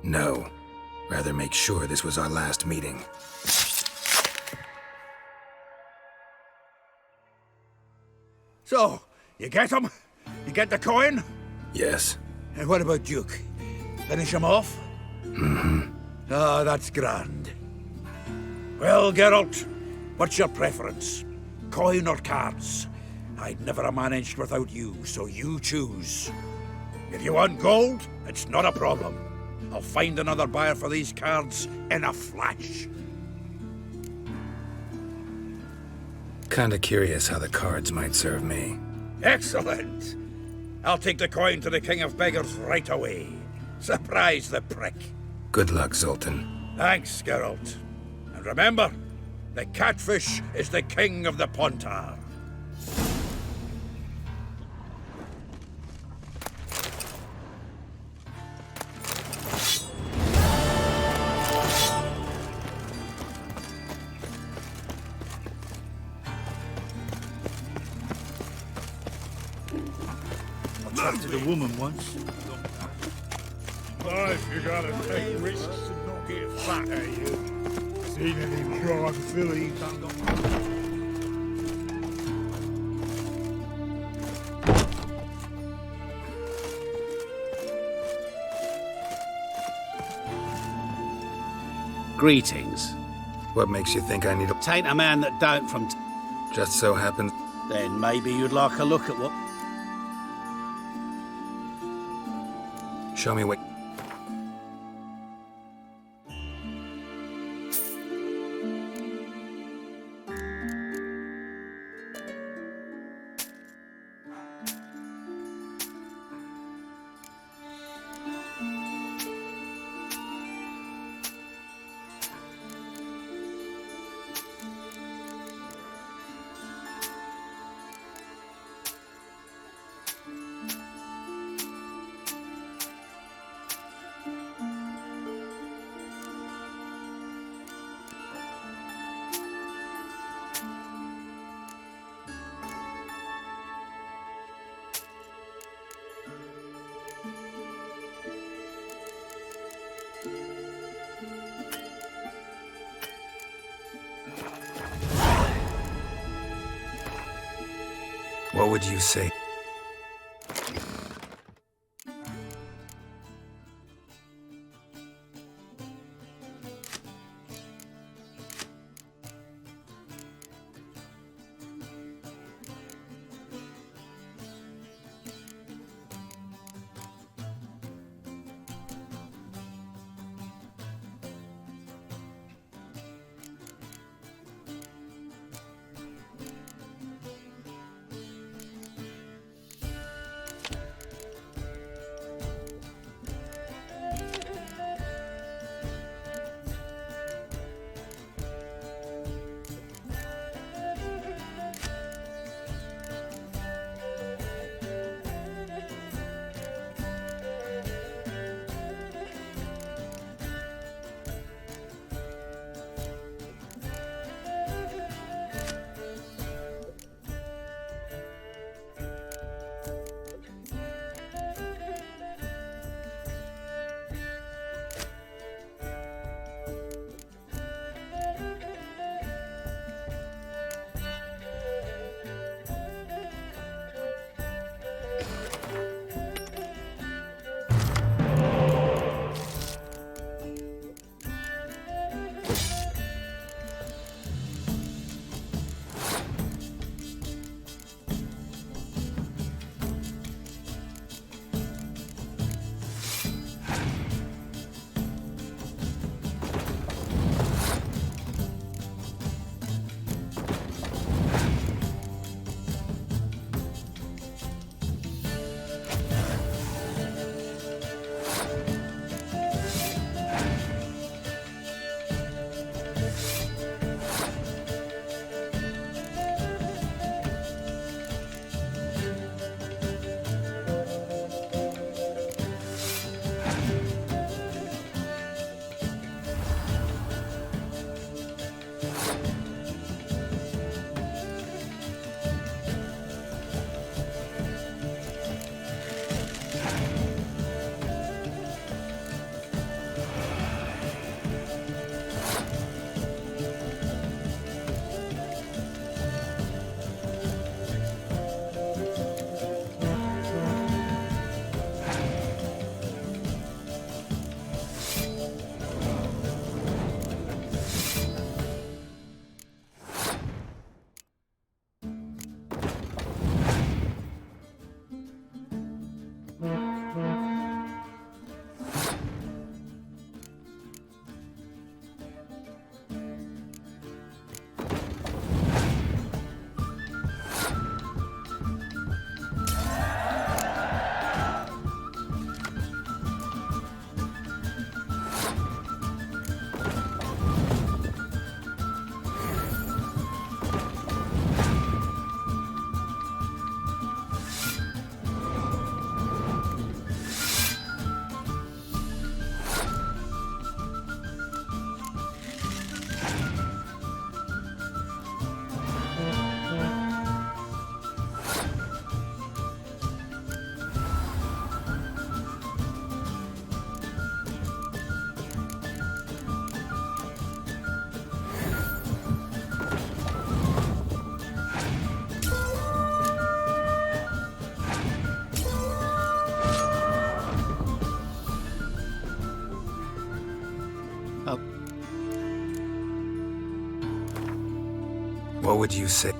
No. Rather make sure this was our last meeting. So, you get him? You get the coin? Yes. And what about Duke? Finish him off? Mm-hmm. Ah, that's grand. Well, Geralt, what's your preference? Coin or cards? I'd never have managed without you, so you choose. If you want gold, it's not a problem. I'll find another buyer for these cards in a flash. Kinda curious how the cards might serve me. Excellent! I'll take the coin to the King of Beggars right away. Surprise the prick. Good luck, Zoltan. Thanks, Geralt. And remember, the catfish is the king of the Pontar. To the woman once. Life, you gotta take risks and not get fat, you? Seen any prime filly? Greetings. What makes you think I need a... Tain't a man that don't from... Just so happens... Then maybe you'd like a look at what... Show me what... What would you say? What would you say?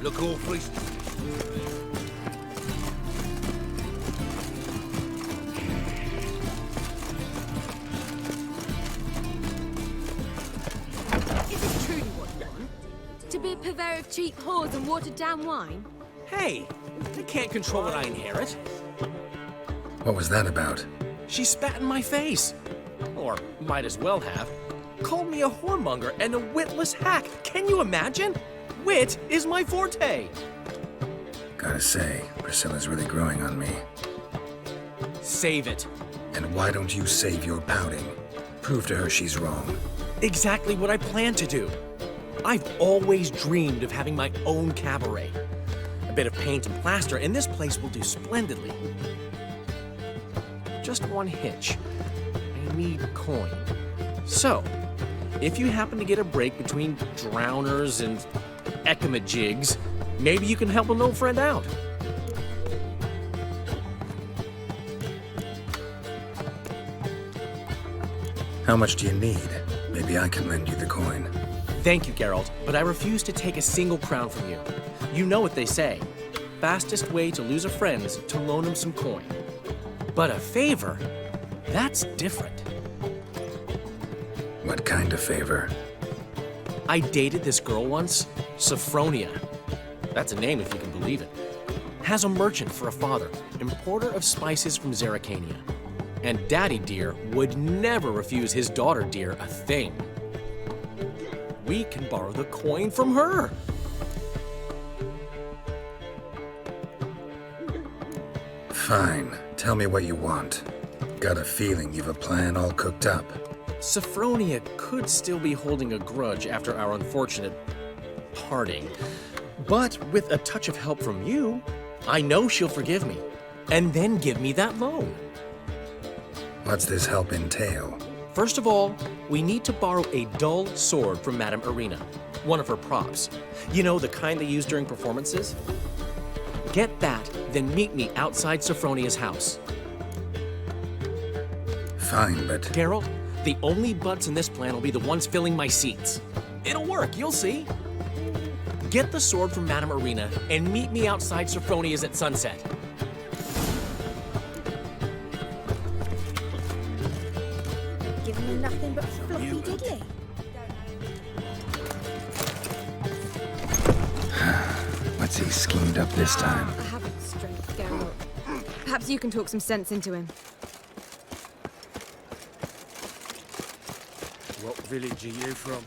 Look awfully... Is it truly what you want? To be a purveyor of cheap whores and watered-down wine? Hey, I can't control what I inherit. What was that about? She spat in my face. Or might as well have. Called me a whoremonger and a witless hack. Can you imagine? Wit is my forte. Gotta say, Priscilla's really growing on me. Save it. And why don't you save your pouting? Prove to her she's wrong. Exactly what I plan to do. I've always dreamed of having my own cabaret. A bit of paint and plaster, and this place will do splendidly. Just one hitch. I need coin. So, if you happen to get a break between drowners and ecamajigs, maybe you can help an old friend out. How much do you need? Maybe I can lend you the coin. Thank you, Geralt, but I refuse to take a single crown from you. You know what they say. Fastest way to lose a friend is to loan him some coin. But a favor? That's different. What kind of favor? I dated this girl once, Sophronia. That's a name if you can believe it. Has a merchant for a father, importer of spices from Zerrikania. And Daddy Dear would never refuse his daughter Dear a thing. We can borrow the coin from her. Fine. Tell me what you want. Got a feeling you've a plan all cooked up. Sophronia could still be holding a grudge after our unfortunate parting. But with a touch of help from you, I know she'll forgive me. And then give me that loan. What's this help entail? First of all, we need to borrow a dull sword from Madame Irina, one of her props. You know, the kind they use during performances? Get that, then meet me outside Sophronia's house. Fine, but... Geralt, the only butts in this plan will be the ones filling my seats. It'll work, you'll see. Get the sword from Madame Irina and meet me outside Sophronia's at sunset. Giving you nothing but floppy diddly. What's he schemed up this time? I haven't strength, Geralt. Perhaps you can talk some sense into him. What village are you from?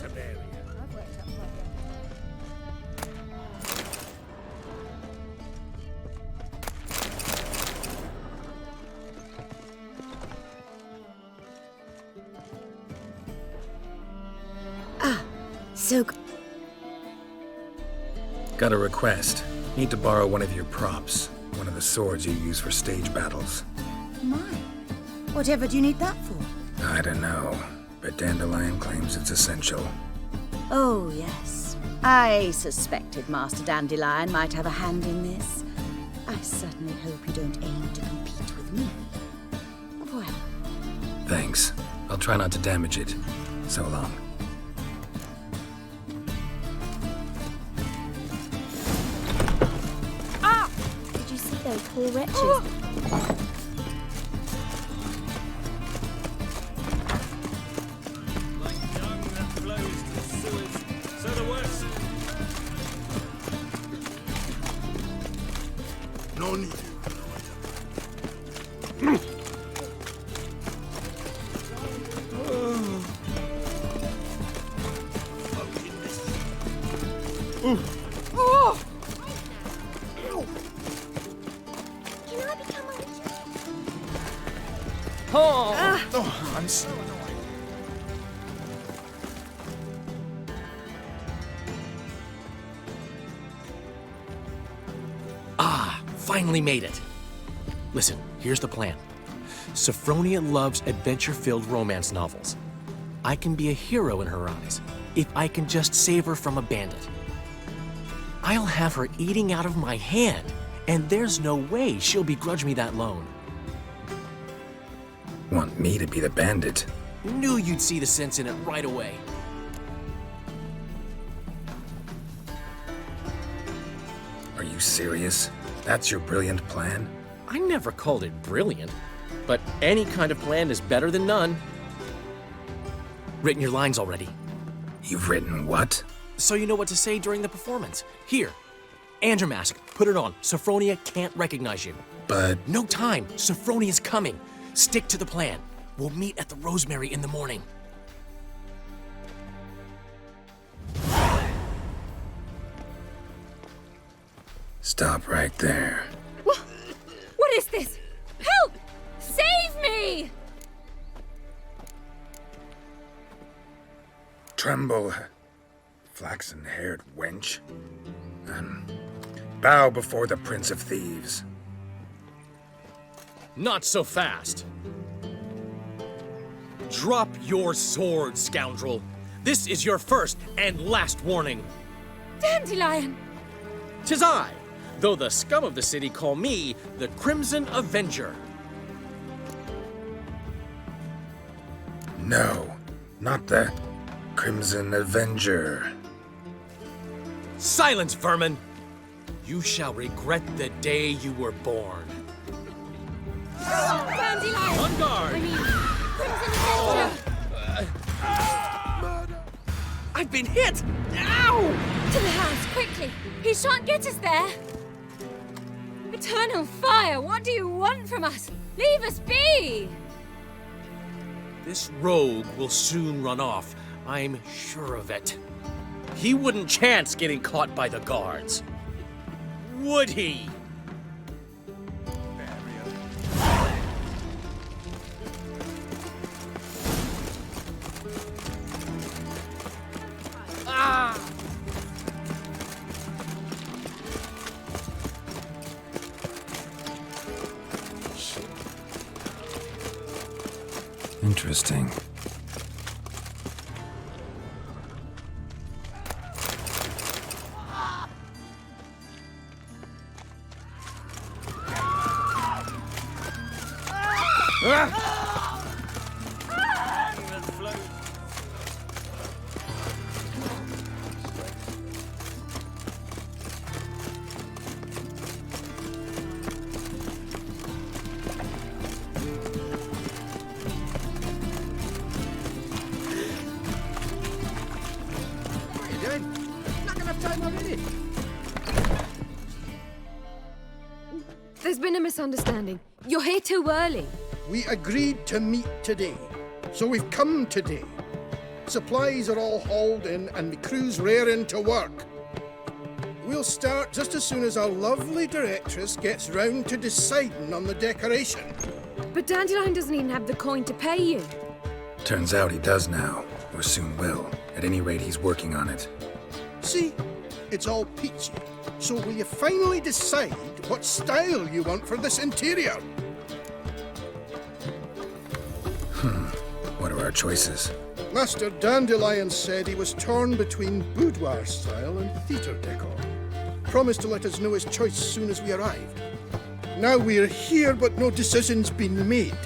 Waterbury. So Got a request. Need to borrow one of your props. One of the swords you use for stage battles. my. Whatever do you need that for? I don't know, but Dandelion claims it's essential. Oh, yes. I suspected Master Dandelion might have a hand in this. I certainly hope you don't aim to compete with me. Well, Thanks. I'll try not to damage it. So long. did you see those poor wretches? No need. Oh! Can I become a witch? Oh, I'm so annoyed. finally made it. Listen, here's the plan. Sophronia loves adventure-filled romance novels. I can be a hero in her eyes if I can just save her from a bandit. I'll have her eating out of my hand, and there's no way she'll begrudge me that loan. Want me to be the bandit? Knew you'd see the sense in it right away. Are you serious? That's your brilliant plan? I never called it brilliant, but any kind of plan is better than none. Written your lines already. You've written what? So you know what to say during the performance. Here, and your mask. Put it on. Sophronia can't recognize you. But... No time. Sophronia's coming. Stick to the plan. We'll meet at the Rosemary in the morning. Stop right there. What is this? Help! Save me! Tremble, flaxen-haired wench. Bow before the Prince of Thieves. Not so fast. Drop your sword, scoundrel. This is your first and last warning. Dandelion! 'Tis I, though the scum of the city call me the Crimson Avenger. No, not the Crimson Avenger. Silence, vermin! You shall regret the day you were born. Dandelion! On guard! I mean, Crimson Avenger! I've been hit! Ow! To the house, quickly! He shan't get us there! Eternal fire, what do you want from us? Leave us be! This rogue will soon run off. I'm sure of it. He wouldn't chance getting caught by the guards. Would he? Ah! Interesting. There's been a misunderstanding. You're here too early. We agreed to meet today, so we've come today. Supplies are all hauled in and the crew's raring to work. We'll start just as soon as our lovely directress gets round to deciding on the decoration. But Dandelion doesn't even have the coin to pay you. Turns out he does now, or soon will. At any rate, he's working on it. See? It's all peachy. So will you finally decide what style you want for this interior? What are our choices? Master Dandelion said he was torn between boudoir style and theatre decor. Promised to let us know his choice as soon as we arrived. Now we're here, but no decision's been made.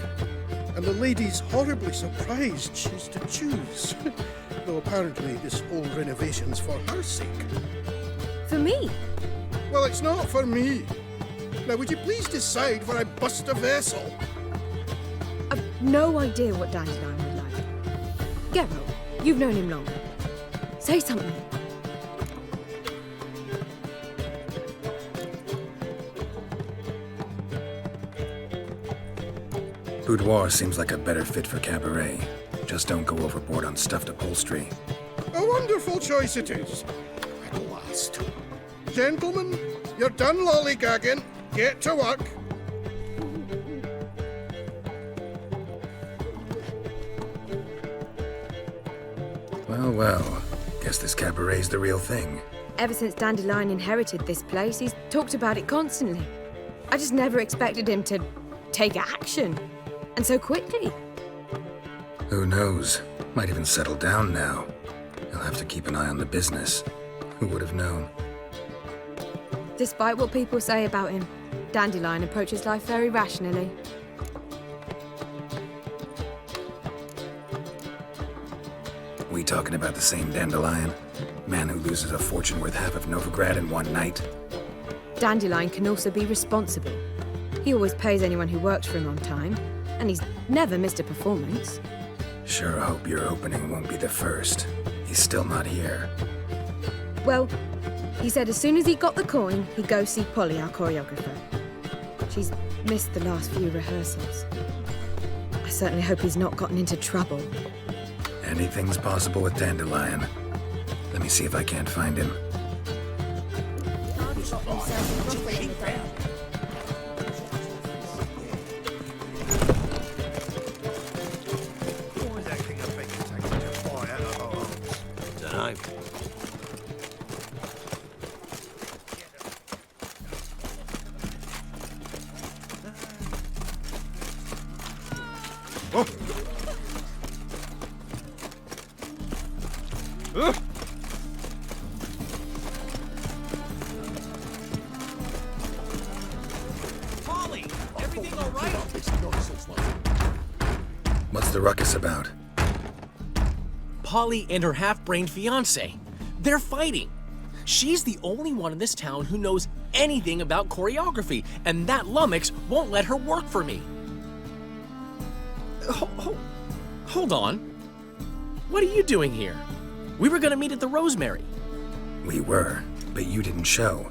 And the lady's horribly surprised she's to choose. Though apparently this whole renovation's for her sake. For me? Well, it's not for me. Now, would you please decide where I bust a vessel? I've no idea what Dandelion would like. Geralt, you've known him longer. Say something. Boudoir seems like a better fit for cabaret. Just don't go overboard on stuffed upholstery. A wonderful choice it is. At last. Gentlemen, you're done lollygagging. Get to work. Well, well. Guess this cabaret's the real thing. Ever since Dandelion inherited this place, he's talked about it constantly. I just never expected him to take action. And so quickly. Who knows? Might even settle down now. He'll have to keep an eye on the business. Who would have known? Despite what people say about him, Dandelion approaches life very rationally. We talking about the same Dandelion? Man who loses a fortune worth half of Novigrad in one night? Dandelion can also be responsible. He always pays anyone who works for him on time, and he's never missed a performance. Sure hope your opening won't be the first. He's still not here. Well, he said as soon as he got the coin, he'd go see Polly, our choreographer. She's missed the last few rehearsals. I certainly hope he's not gotten into trouble. Anything's possible with Dandelion. Let me see if I can't find him. Dunno. Polly, everything all right? What's the ruckus about? Polly and her half-brained fiancé. They're fighting. She's the only one in this town who knows anything about choreography, and that lummox won't let her work for me. Hold on. What are you doing here? We were gonna meet at the Rosemary. We were, but you didn't show.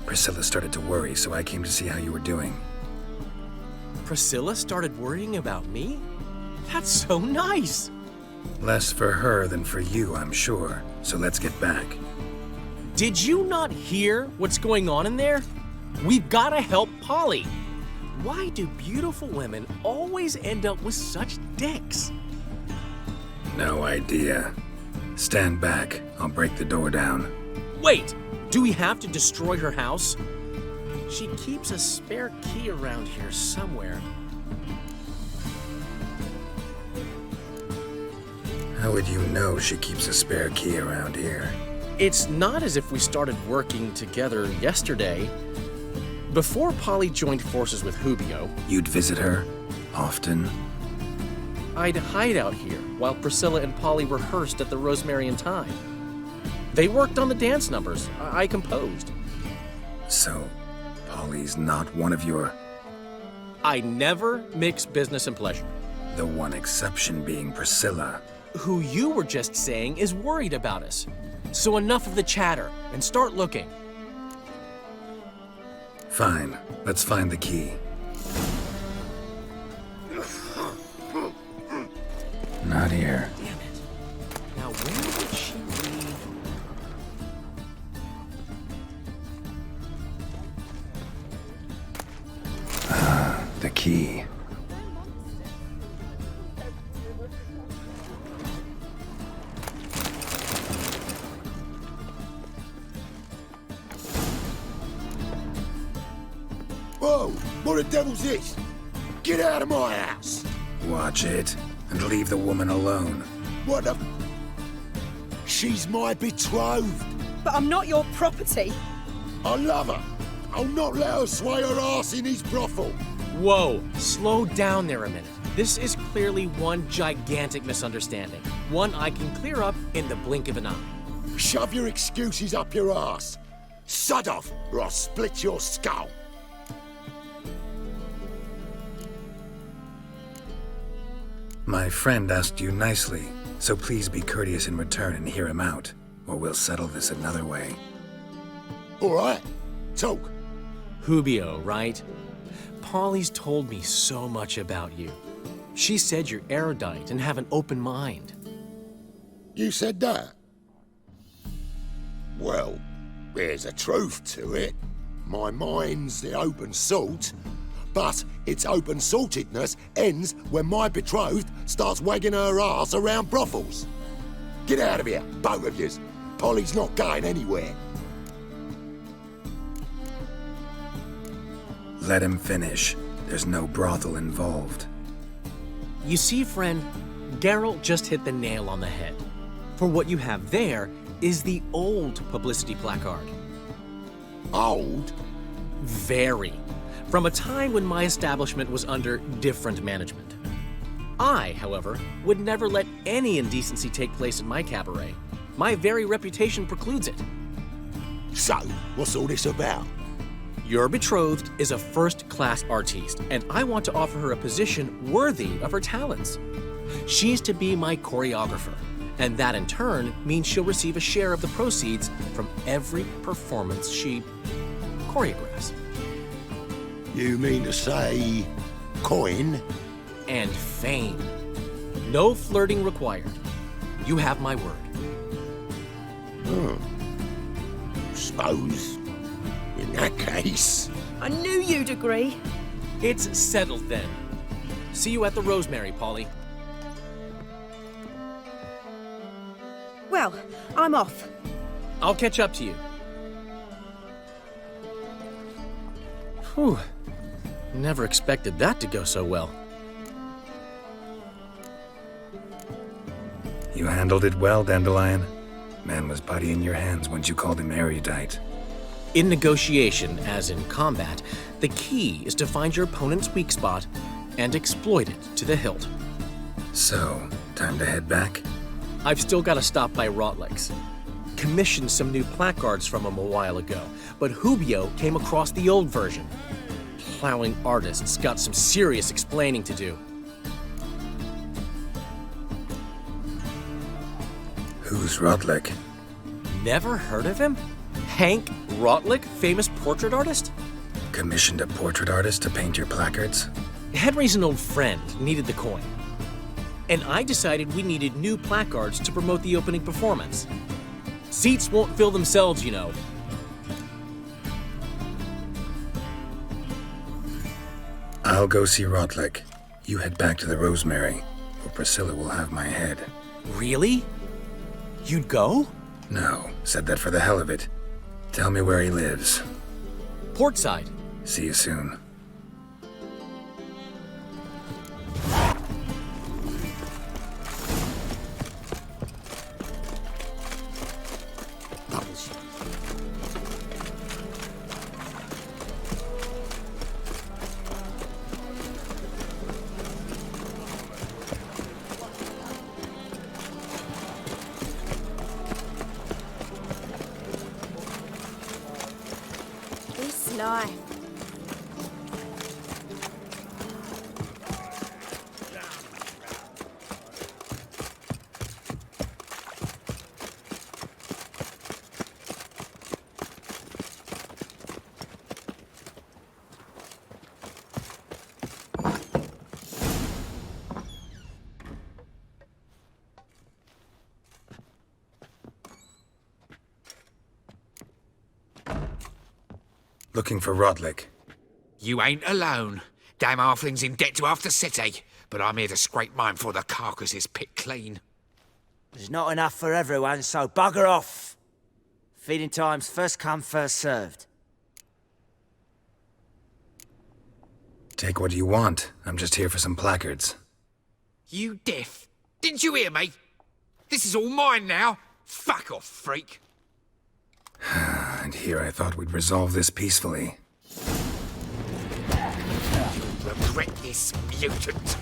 Priscilla started to worry, so I came to see how you were doing. Priscilla started worrying about me? That's so nice. Less for her than for you, I'm sure. So let's get back. Did you not hear what's going on in there? We've got to help Polly. Why do beautiful women always end up with such dicks? No idea. Stand back. I'll break the door down. Wait, do we have to destroy her house? She keeps a spare key around here somewhere. How would you know she keeps a spare key around here? It's not as if we started working together yesterday. Before Polly joined forces with Hubio, You'd visit her? Often? I'd hide out here while Priscilla and Polly rehearsed at the Rosemary and Thyme. They worked on the dance numbers. I composed. So, Polly's not one of your... I never mix business and pleasure. The one exception being Priscilla. Who you were just saying is worried about us. So enough of the chatter and start looking. Fine. Let's find the key. Not here. key. Whoa! What the devil's this? Get out of my house! Watch it, and leave the woman alone. What the... She's my betrothed. But I'm not your property. I love her. I'll not let her sway her ass in his brothel. Whoa, slow down there a minute. This is clearly one gigantic misunderstanding. One I can clear up in the blink of an eye. Shove your excuses up your ass. Sod off, or I'll split your skull. My friend asked you nicely, so please be courteous in return and hear him out, or we'll settle this another way. All right, talk. Hubio, right? Polly's told me so much about you. She said you're erudite and have an open mind. You said that? Well, there's a truth to it. My mind's the open salt, but its open saltedness ends when my betrothed starts wagging her ass around brothels. Get out of here, both of yous. Polly's not going anywhere. Let him finish. There's no brothel involved. You see, friend, Geralt just hit the nail on the head. For what you have there is the old publicity placard. Old? Very. From a time when my establishment was under different management. I, however, would never let any indecency take place in my cabaret. My very reputation precludes it. So, what's all this about? Your betrothed is a first-class artiste, and I want to offer her a position worthy of her talents. She's to be my choreographer, and that in turn means she'll receive a share of the proceeds from every performance she choreographs. You mean to say coin? And fame. No flirting required. You have my word. Suppose, in that case... I knew you'd agree. It's settled then. See you at the Rosemary, Polly. Well, I'm off. I'll catch up to you. Whew. Never expected that to go so well. You handled it well, Dandelion. Man was body in your hands once you called him erudite. In negotiation, as in combat, the key is to find your opponent's weak spot and exploit it to the hilt. So, time to head back? I've still got to stop by Rotlick's. Commissioned some new placards from him a while ago, but Hubio came across the old version. Plowing artists got some serious explaining to do. Who's Rotlick? Never heard of him? Hank Rotlick, famous portrait artist? Commissioned a portrait artist to paint your placards? Henry's an old friend, needed the coin. And I decided we needed new placards to promote the opening performance. Seats won't fill themselves, you know. I'll go see Rotlick. You head back to the Rosemary, or Priscilla will have my head. Really? You'd go? No, said that for the hell of it. Tell me where he lives. Portside. See you soon. Life. Looking for Rotlick. You ain't alone. Damn halfling's in debt to half the city, but I'm here to scrape mine before the carcass is picked clean. There's not enough for everyone, so bugger off. Feeding time's first come, first served. Take what you want. I'm just here for some placards. You deaf? Didn't you hear me? This is all mine now. Fuck off, freak. And here I thought we'd resolve this peacefully. You'll regret this, mutant.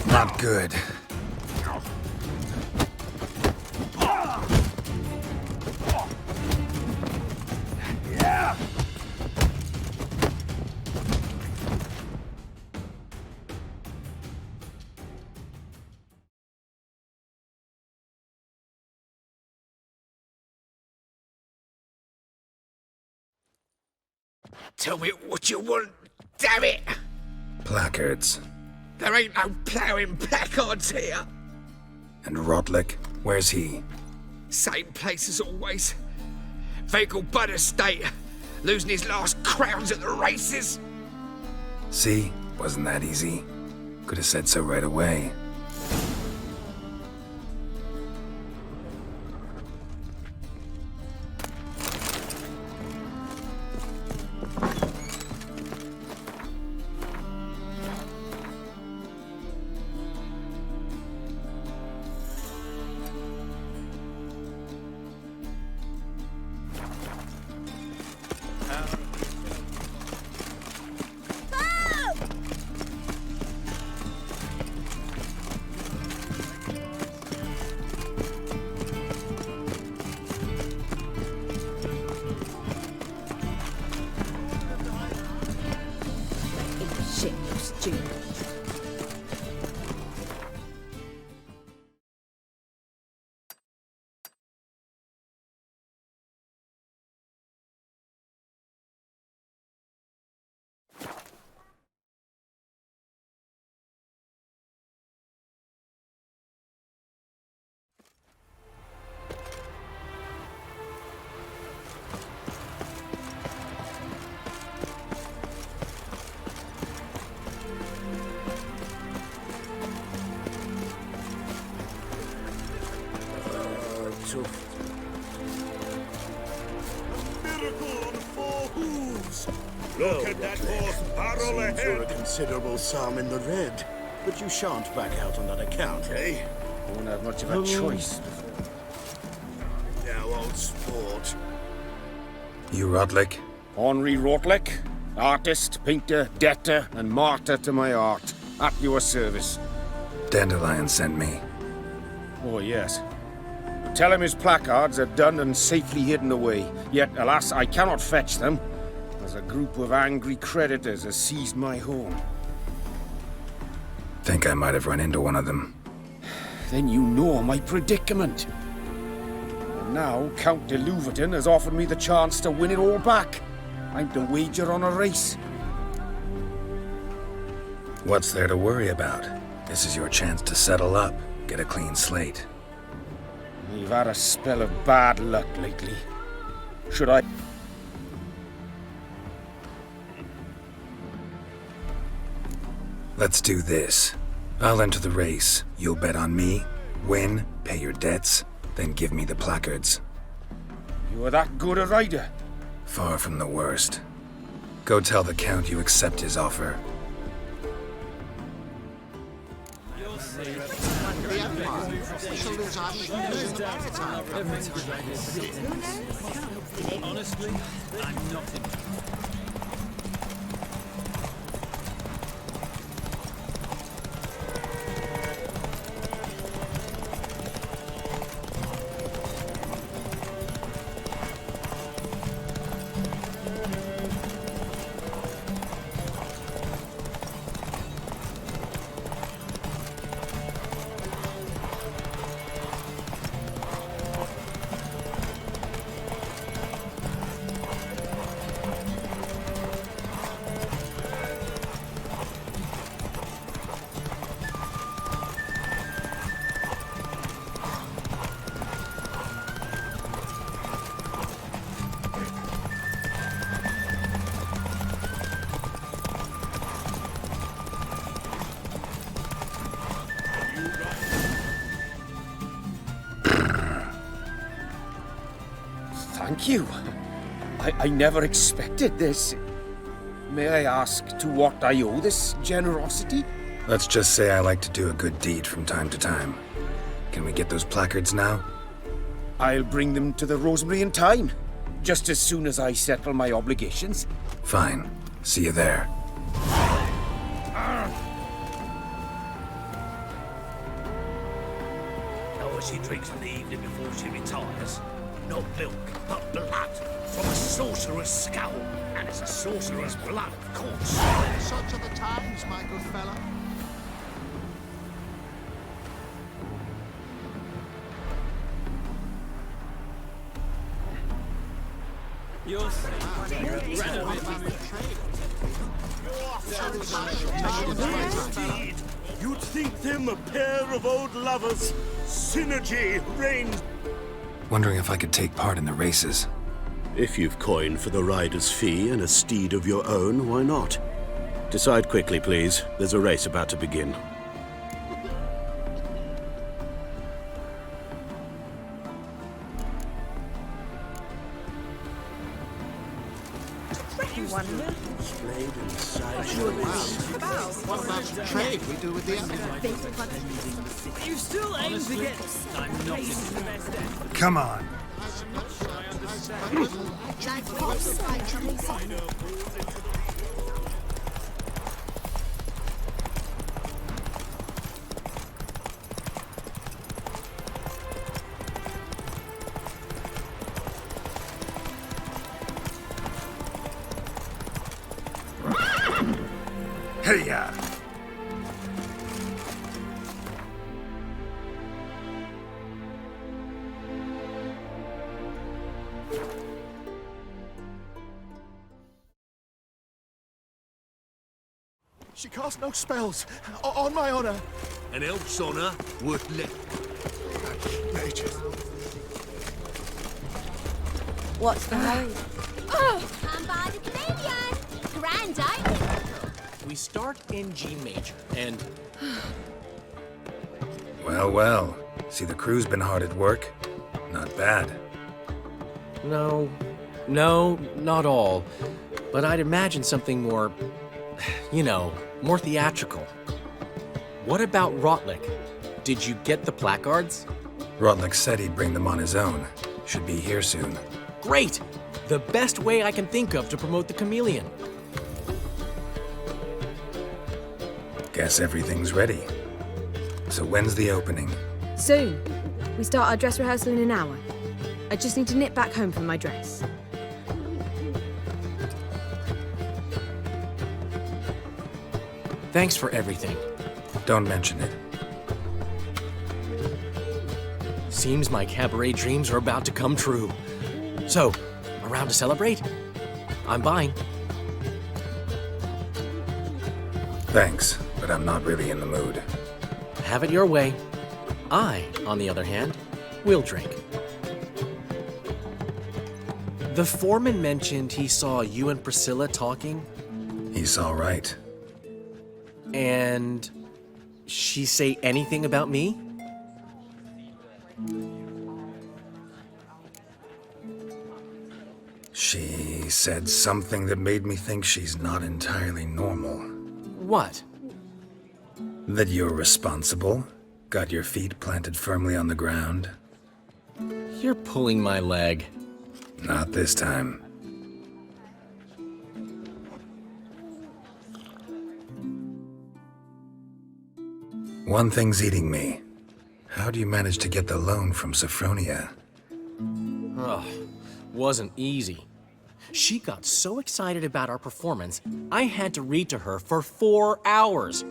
Not good. Tell me what you want, damn it! Placards. There ain't no ploughing placards here. And Rotlick, where's he? Same place as always. Vehicle Bud Estate. Losing his last crowns at the races. See? Wasn't that easy? Could have said so right away. Shit, you stupid. Miracle on 4 hooves! Look at that horse barrel ahead! You're a considerable sum in the red, but you shan't back out on that account, eh? You won't have much of a choice. Now, old sport. You Rotlick? Henri Rotlick, artist, painter, debtor, and martyr to my art. At your service. Dandelion sent me. Oh, yes. Tell him his placards are done and safely hidden away. Yet, alas, I cannot fetch them, as a group of angry creditors has seized my home. Think I might have run into one of them. Then you know my predicament. And now, Count de Louverton has offered me the chance to win it all back. I'm to wager on a race. What's there to worry about? This is your chance to settle up, get a clean slate. We've had a spell of bad luck lately. Should I... Let's do this. I'll enter the race. You'll bet on me, win, pay your debts, then give me the placards. You are that good a rider? Far from the worst. Go tell the Count you accept his offer. Honestly, I'm not in. Thank you. I never expected this. May I ask to what I owe this generosity? Let's just say I like to do a good deed from time to time. Can we get those placards now? I'll bring them to the Rosemary in time, just as soon as I settle my obligations. Fine. See you there. Know what she drinks in the evening before she retires? Not milk, but blood from a sorcerer's skull. And it's a sorcerer's blood, of course. Such are the times, my good fellow. You'll see. You'd think them a pair of old lovers. Synergy reigns. Wondering if I could take part in the races. If you've coin for the rider's fee and a steed of your own, why not? Decide quickly, please. There's a race about to begin. What about the trade we do with the others? You still aim to get... I'm not the best at. Come on. Hey-ya! She cast no spells. On my honor. An elf's honor worth living. Mages. What's the hurry? Oh! Come by the pavilion! Grand opening! We start in G major, and... Well, well. See, the crew's been hard at work. Not bad. No, not all. But I'd imagine something more, you know, more theatrical. What about Rotlick? Did you get the placards? Rotlick said he'd bring them on his own. Should be here soon. Great! The best way I can think of to promote the chameleon. Guess everything's ready. So when's the opening? Soon. We start our dress rehearsal in an hour. I just need to nip back home for my dress. Thanks for everything. Don't mention it. Seems my cabaret dreams are about to come true. So, around to celebrate? I'm buying. Thanks, but I'm not really in the mood. Have it your way. I, on the other hand, will drink. The foreman mentioned he saw you and Priscilla talking. He's all right. And she say anything about me? She said something that made me think she's not entirely normal. What? That you're responsible, got your feet planted firmly on the ground. You're pulling my leg. Not this time. One thing's eating me. How do you manage to get the loan from Sophronia? Ugh, wasn't easy. She got so excited about our performance, I had to read to her for 4 hours.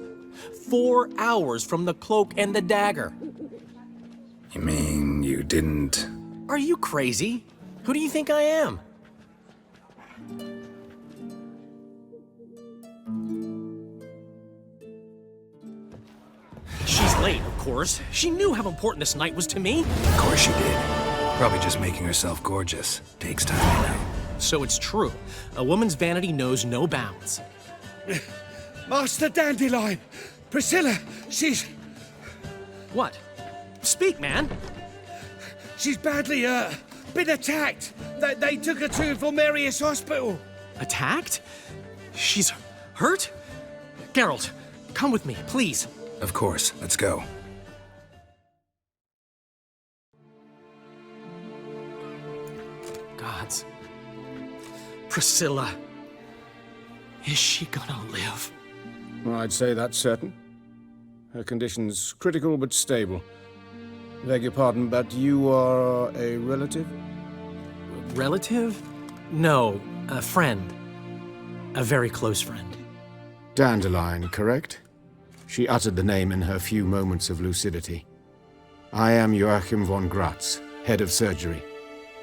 4 hours from the cloak and the dagger. You mean you didn't... Are you crazy? Who do you think I am? She's late, of course. She knew how important this night was to me. Of course she did. Probably just making herself gorgeous. Takes time, you know. So it's true. A woman's vanity knows no bounds. Master Dandelion! Priscilla, she's... What? Speak, man! She's badly, been attacked. They took her to Vulmerius Hospital. Attacked? She's hurt? Geralt, come with me, please. Of course, let's go. Gods. Priscilla. Is she gonna live? I'd say that's certain. Her condition's critical but stable. Beg your pardon, but you are a relative? Relative? No, a friend. A very close friend. Dandelion, correct? She uttered the name in her few moments of lucidity. I am Joachim von Gratz, head of surgery.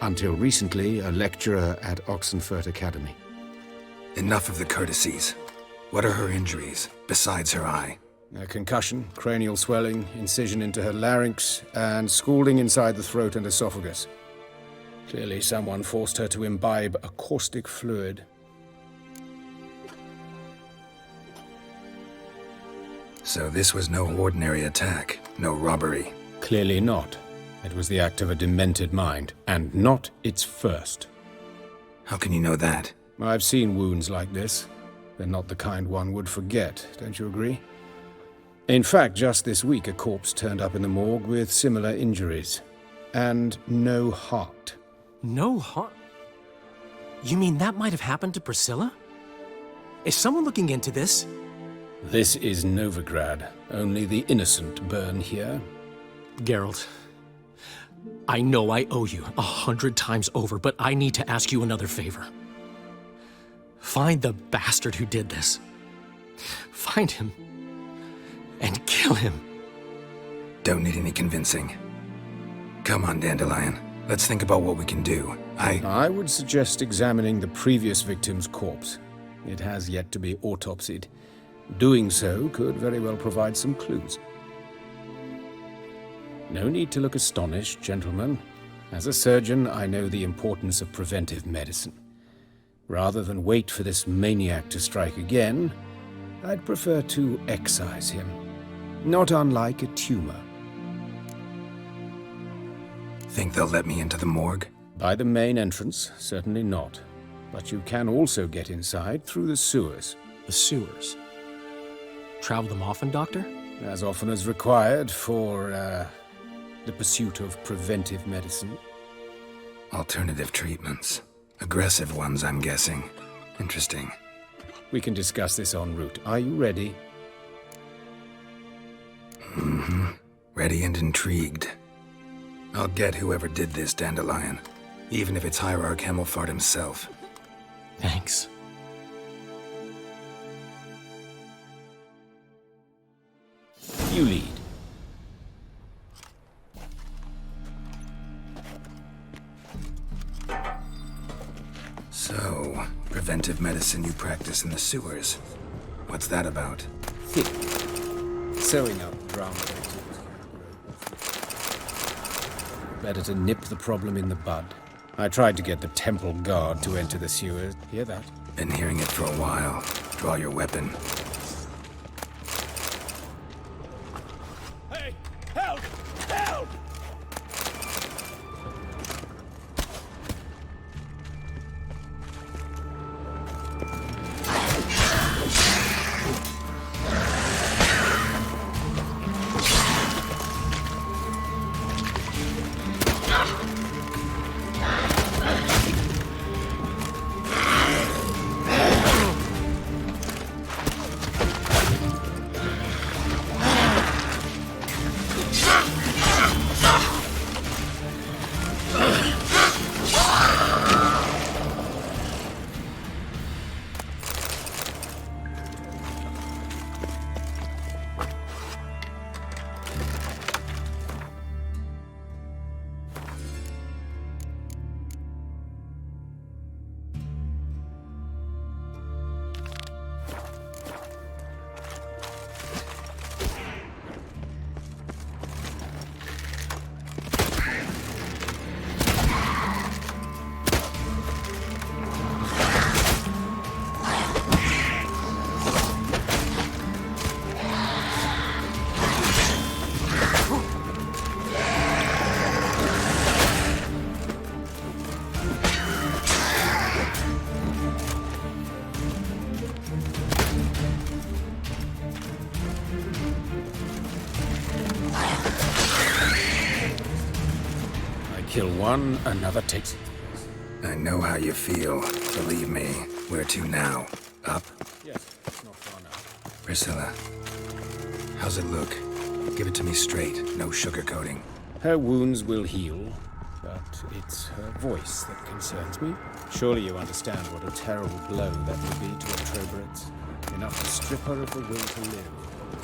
Until recently, a lecturer at Oxenfurt Academy. Enough of the courtesies. What are her injuries, besides her eye? A concussion, cranial swelling, incision into her larynx, and scalding inside the throat and esophagus. Clearly someone forced her to imbibe a caustic fluid. So this was no ordinary attack, no robbery. Clearly not. It was the act of a demented mind, and not its first. How can you know that? I've seen wounds like this. They're not the kind one would forget, don't you agree? In fact, just this week, a corpse turned up in the morgue with similar injuries. And no heart. No heart? You mean that might have happened to Priscilla? Is someone looking into this? This is Novigrad. Only the innocent burn here. Geralt, I know I owe you 100 times over, but I need to ask you another favor. Find the bastard who did this. Find him. And kill him. Don't need any convincing. Come on, Dandelion. Let's think about what we can do. I would suggest examining the previous victim's corpse. It has yet to be autopsied. Doing so could very well provide some clues. No need to look astonished, gentlemen. As a surgeon, I know the importance of preventive medicine. Rather than wait for this maniac to strike again, I'd prefer to excise him. Not unlike a tumor. Think they'll let me into the morgue? By the main entrance, certainly not. But you can also get inside through the sewers. The sewers? Travel them often, Doctor? As often as required for, the pursuit of preventive medicine. Alternative treatments. Aggressive ones, I'm guessing. Interesting. We can discuss this en route. Are you ready? Mm-hmm. Ready and intrigued. I'll get whoever did this, Dandelion. Even if it's Hierarch Hemmelfart himself. Thanks. You lead. So, preventive medicine you practice in the sewers. What's that about? Thick. Sewing up drama victims. Better to nip the problem in the bud. I tried to get the temple guard to enter the sewers. Hear that? Been hearing it for a while. Draw your weapon. Hey, help! Help! one another takes it. I know how you feel. Believe me. Where to now? Up? Yes, not far now. Priscilla, how's it look? Give it to me straight, no sugarcoating. Her wounds will heal, but it's her voice that concerns me. Surely you understand what a terrible blow that would be to a Trobritz. Enough to strip her of the will to live.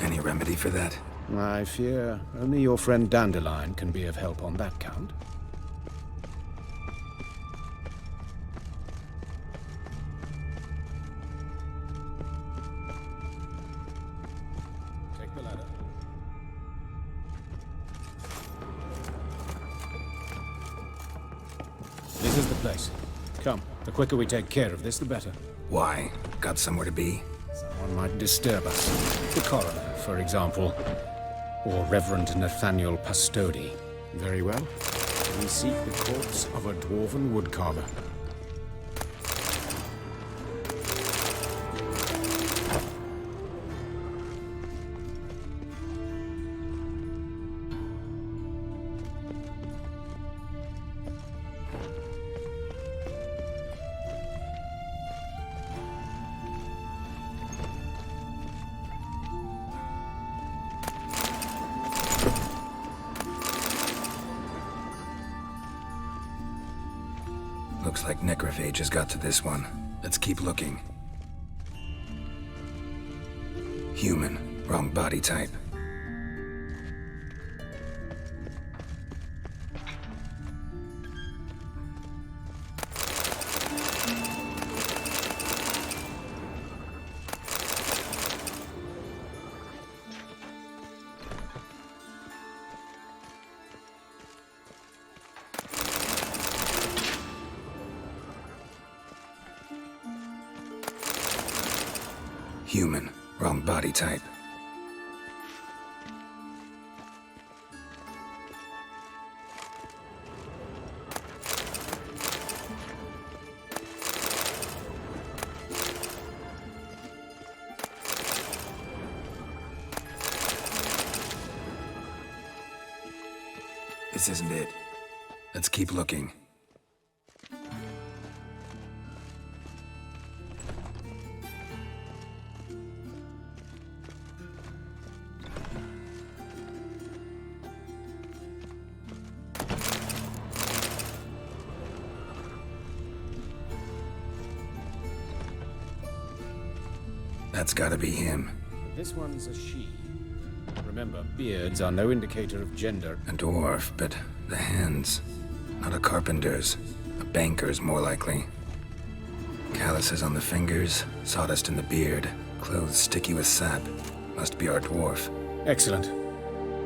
Any remedy for that? I fear only your friend Dandelion can be of help on that count. Take the ladder. This is the place. Come, the quicker we take care of this, the better. Why? Got somewhere to be? Someone might disturb us. The coroner, for example. Or Reverend Nathaniel Pastodi. Very well. We seek the corpse of a dwarven woodcarver. Looks like necrophages got to this one. Let's keep looking. Human. Wrong body type. Human. Wrong body type. This isn't it. Let's keep looking. That's gotta be him. This one's a she. Remember, beards are no indicator of gender. A dwarf, but the hands. Not a carpenter's. A banker's, more likely. Calluses on the fingers, sawdust in the beard, clothes sticky with sap. Must be our dwarf. Excellent.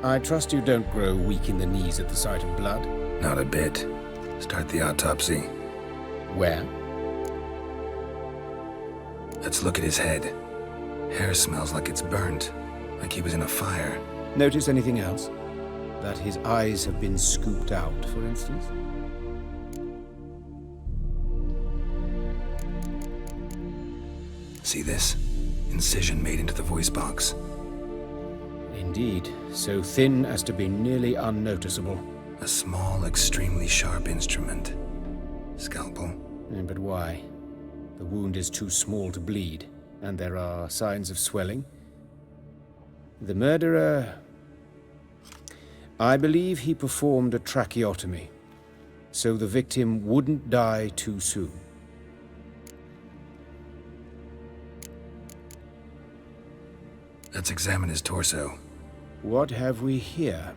I trust you don't grow weak in the knees at the sight of blood? Not a bit. Start the autopsy. Where? Let's look at his head. Hair smells like it's burnt, like he was in a fire. Notice anything else? That his eyes have been scooped out, for instance? See this? Incision made into the voice box. Indeed, so thin as to be nearly unnoticeable. A small, extremely sharp instrument. Scalpel. But why? The wound is too small to bleed, and there are signs of swelling. The murderer... I believe he performed a tracheotomy, so the victim wouldn't die too soon. Let's examine his torso. What have we here?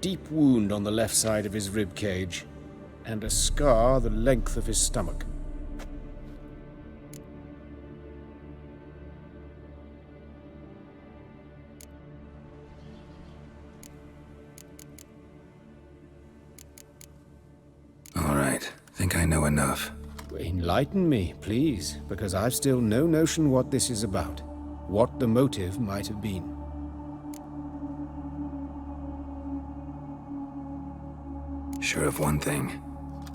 Deep wound on the left side of his rib cage, and a scar the length of his stomach. All right, think I know enough. Enlighten me, please, because I've still no notion what this is about. What the motive might have been. Sure of one thing.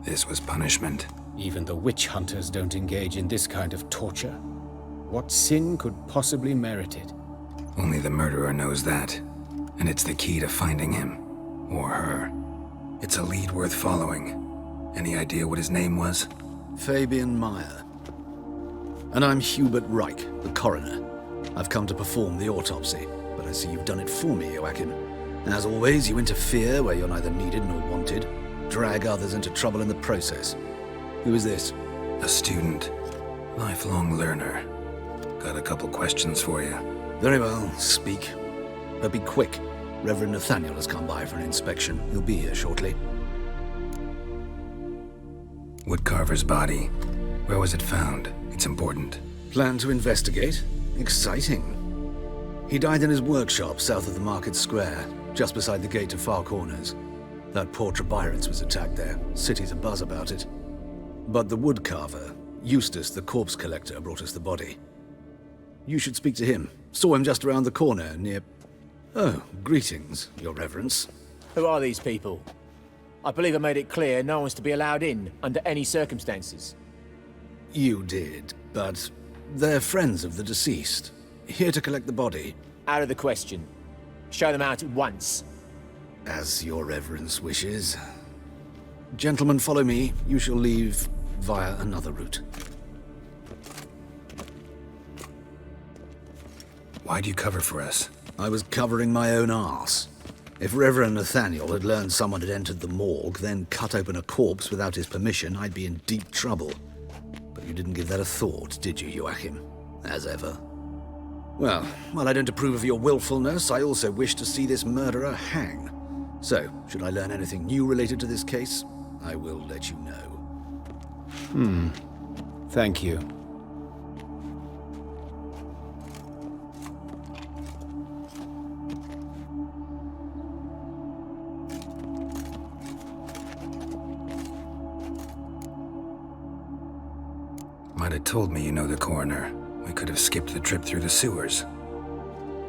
This was punishment. Even the witch hunters don't engage in this kind of torture. What sin could possibly merit it? Only the murderer knows that. And it's the key to finding him. Or her. It's a lead worth following. Any idea what his name was? Fabian Meyer. And I'm Hubert Reich, the coroner. I've come to perform the autopsy, but I see you've done it for me, Joachim. As always, you interfere where you're neither needed nor wanted, drag others into trouble in the process. Who is this? A student. Lifelong learner. Got a couple questions for you. Very well, speak. But be quick. Reverend Nathaniel has come by for an inspection. He'll be here shortly. Woodcarver's body. Where was it found? It's important. Plan to investigate? Exciting. He died in his workshop south of the market square, just beside the gate to Far Corners. That poor Trebirans was attacked there. City's abuzz about it. But the woodcarver, Eustace the corpse collector, brought us the body. You should speak to him. Saw him just around the corner near... Oh, greetings, Your Reverence. Who are these people? I believe I made it clear no one's to be allowed in under any circumstances. You did, but they're friends of the deceased. Here to collect the body. Out of the question. Show them out at once. As Your Reverence wishes. Gentlemen, follow me. You shall leave via another route. Why'd you cover for us? I was covering my own arse. If Reverend Nathaniel had learned someone had entered the morgue, then cut open a corpse without his permission, I'd be in deep trouble. But you didn't give that a thought, did you, Joachim? As ever. Well, while I don't approve of your willfulness, I also wish to see this murderer hang. So, should I learn anything new related to this case, I will let you know. Thank you. Might have told me you know the coroner. We could have skipped the trip through the sewers.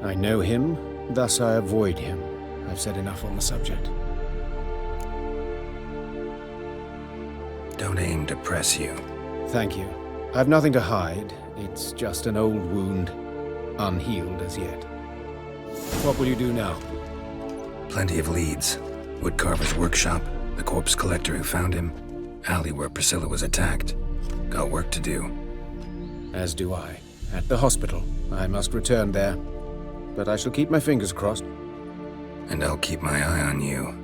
I know him, thus I avoid him. I've said enough on the subject. Don't aim to press you. Thank you. I've nothing to hide. It's just an old wound, unhealed as yet. What will you do now? Plenty of leads. Woodcarver's workshop, the corpse collector who found him, alley where Priscilla was attacked. Got work to do. As do I. At the hospital. I must return there. But I shall keep my fingers crossed. And I'll keep my eye on you.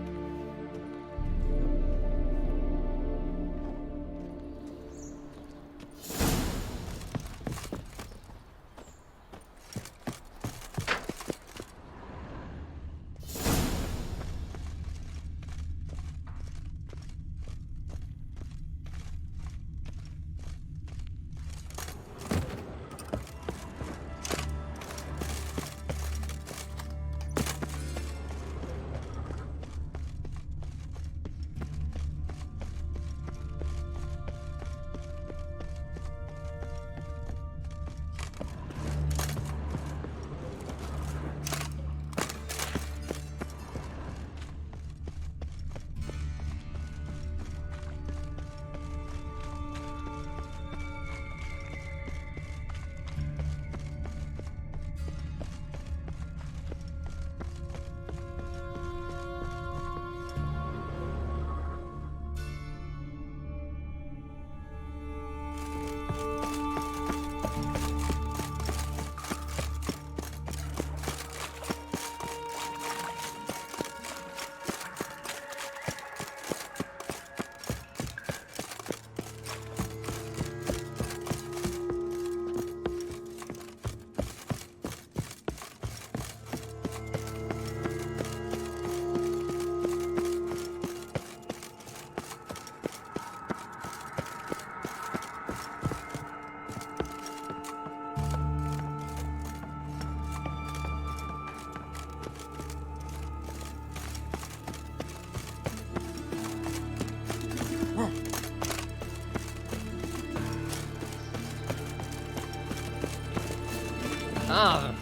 Ah,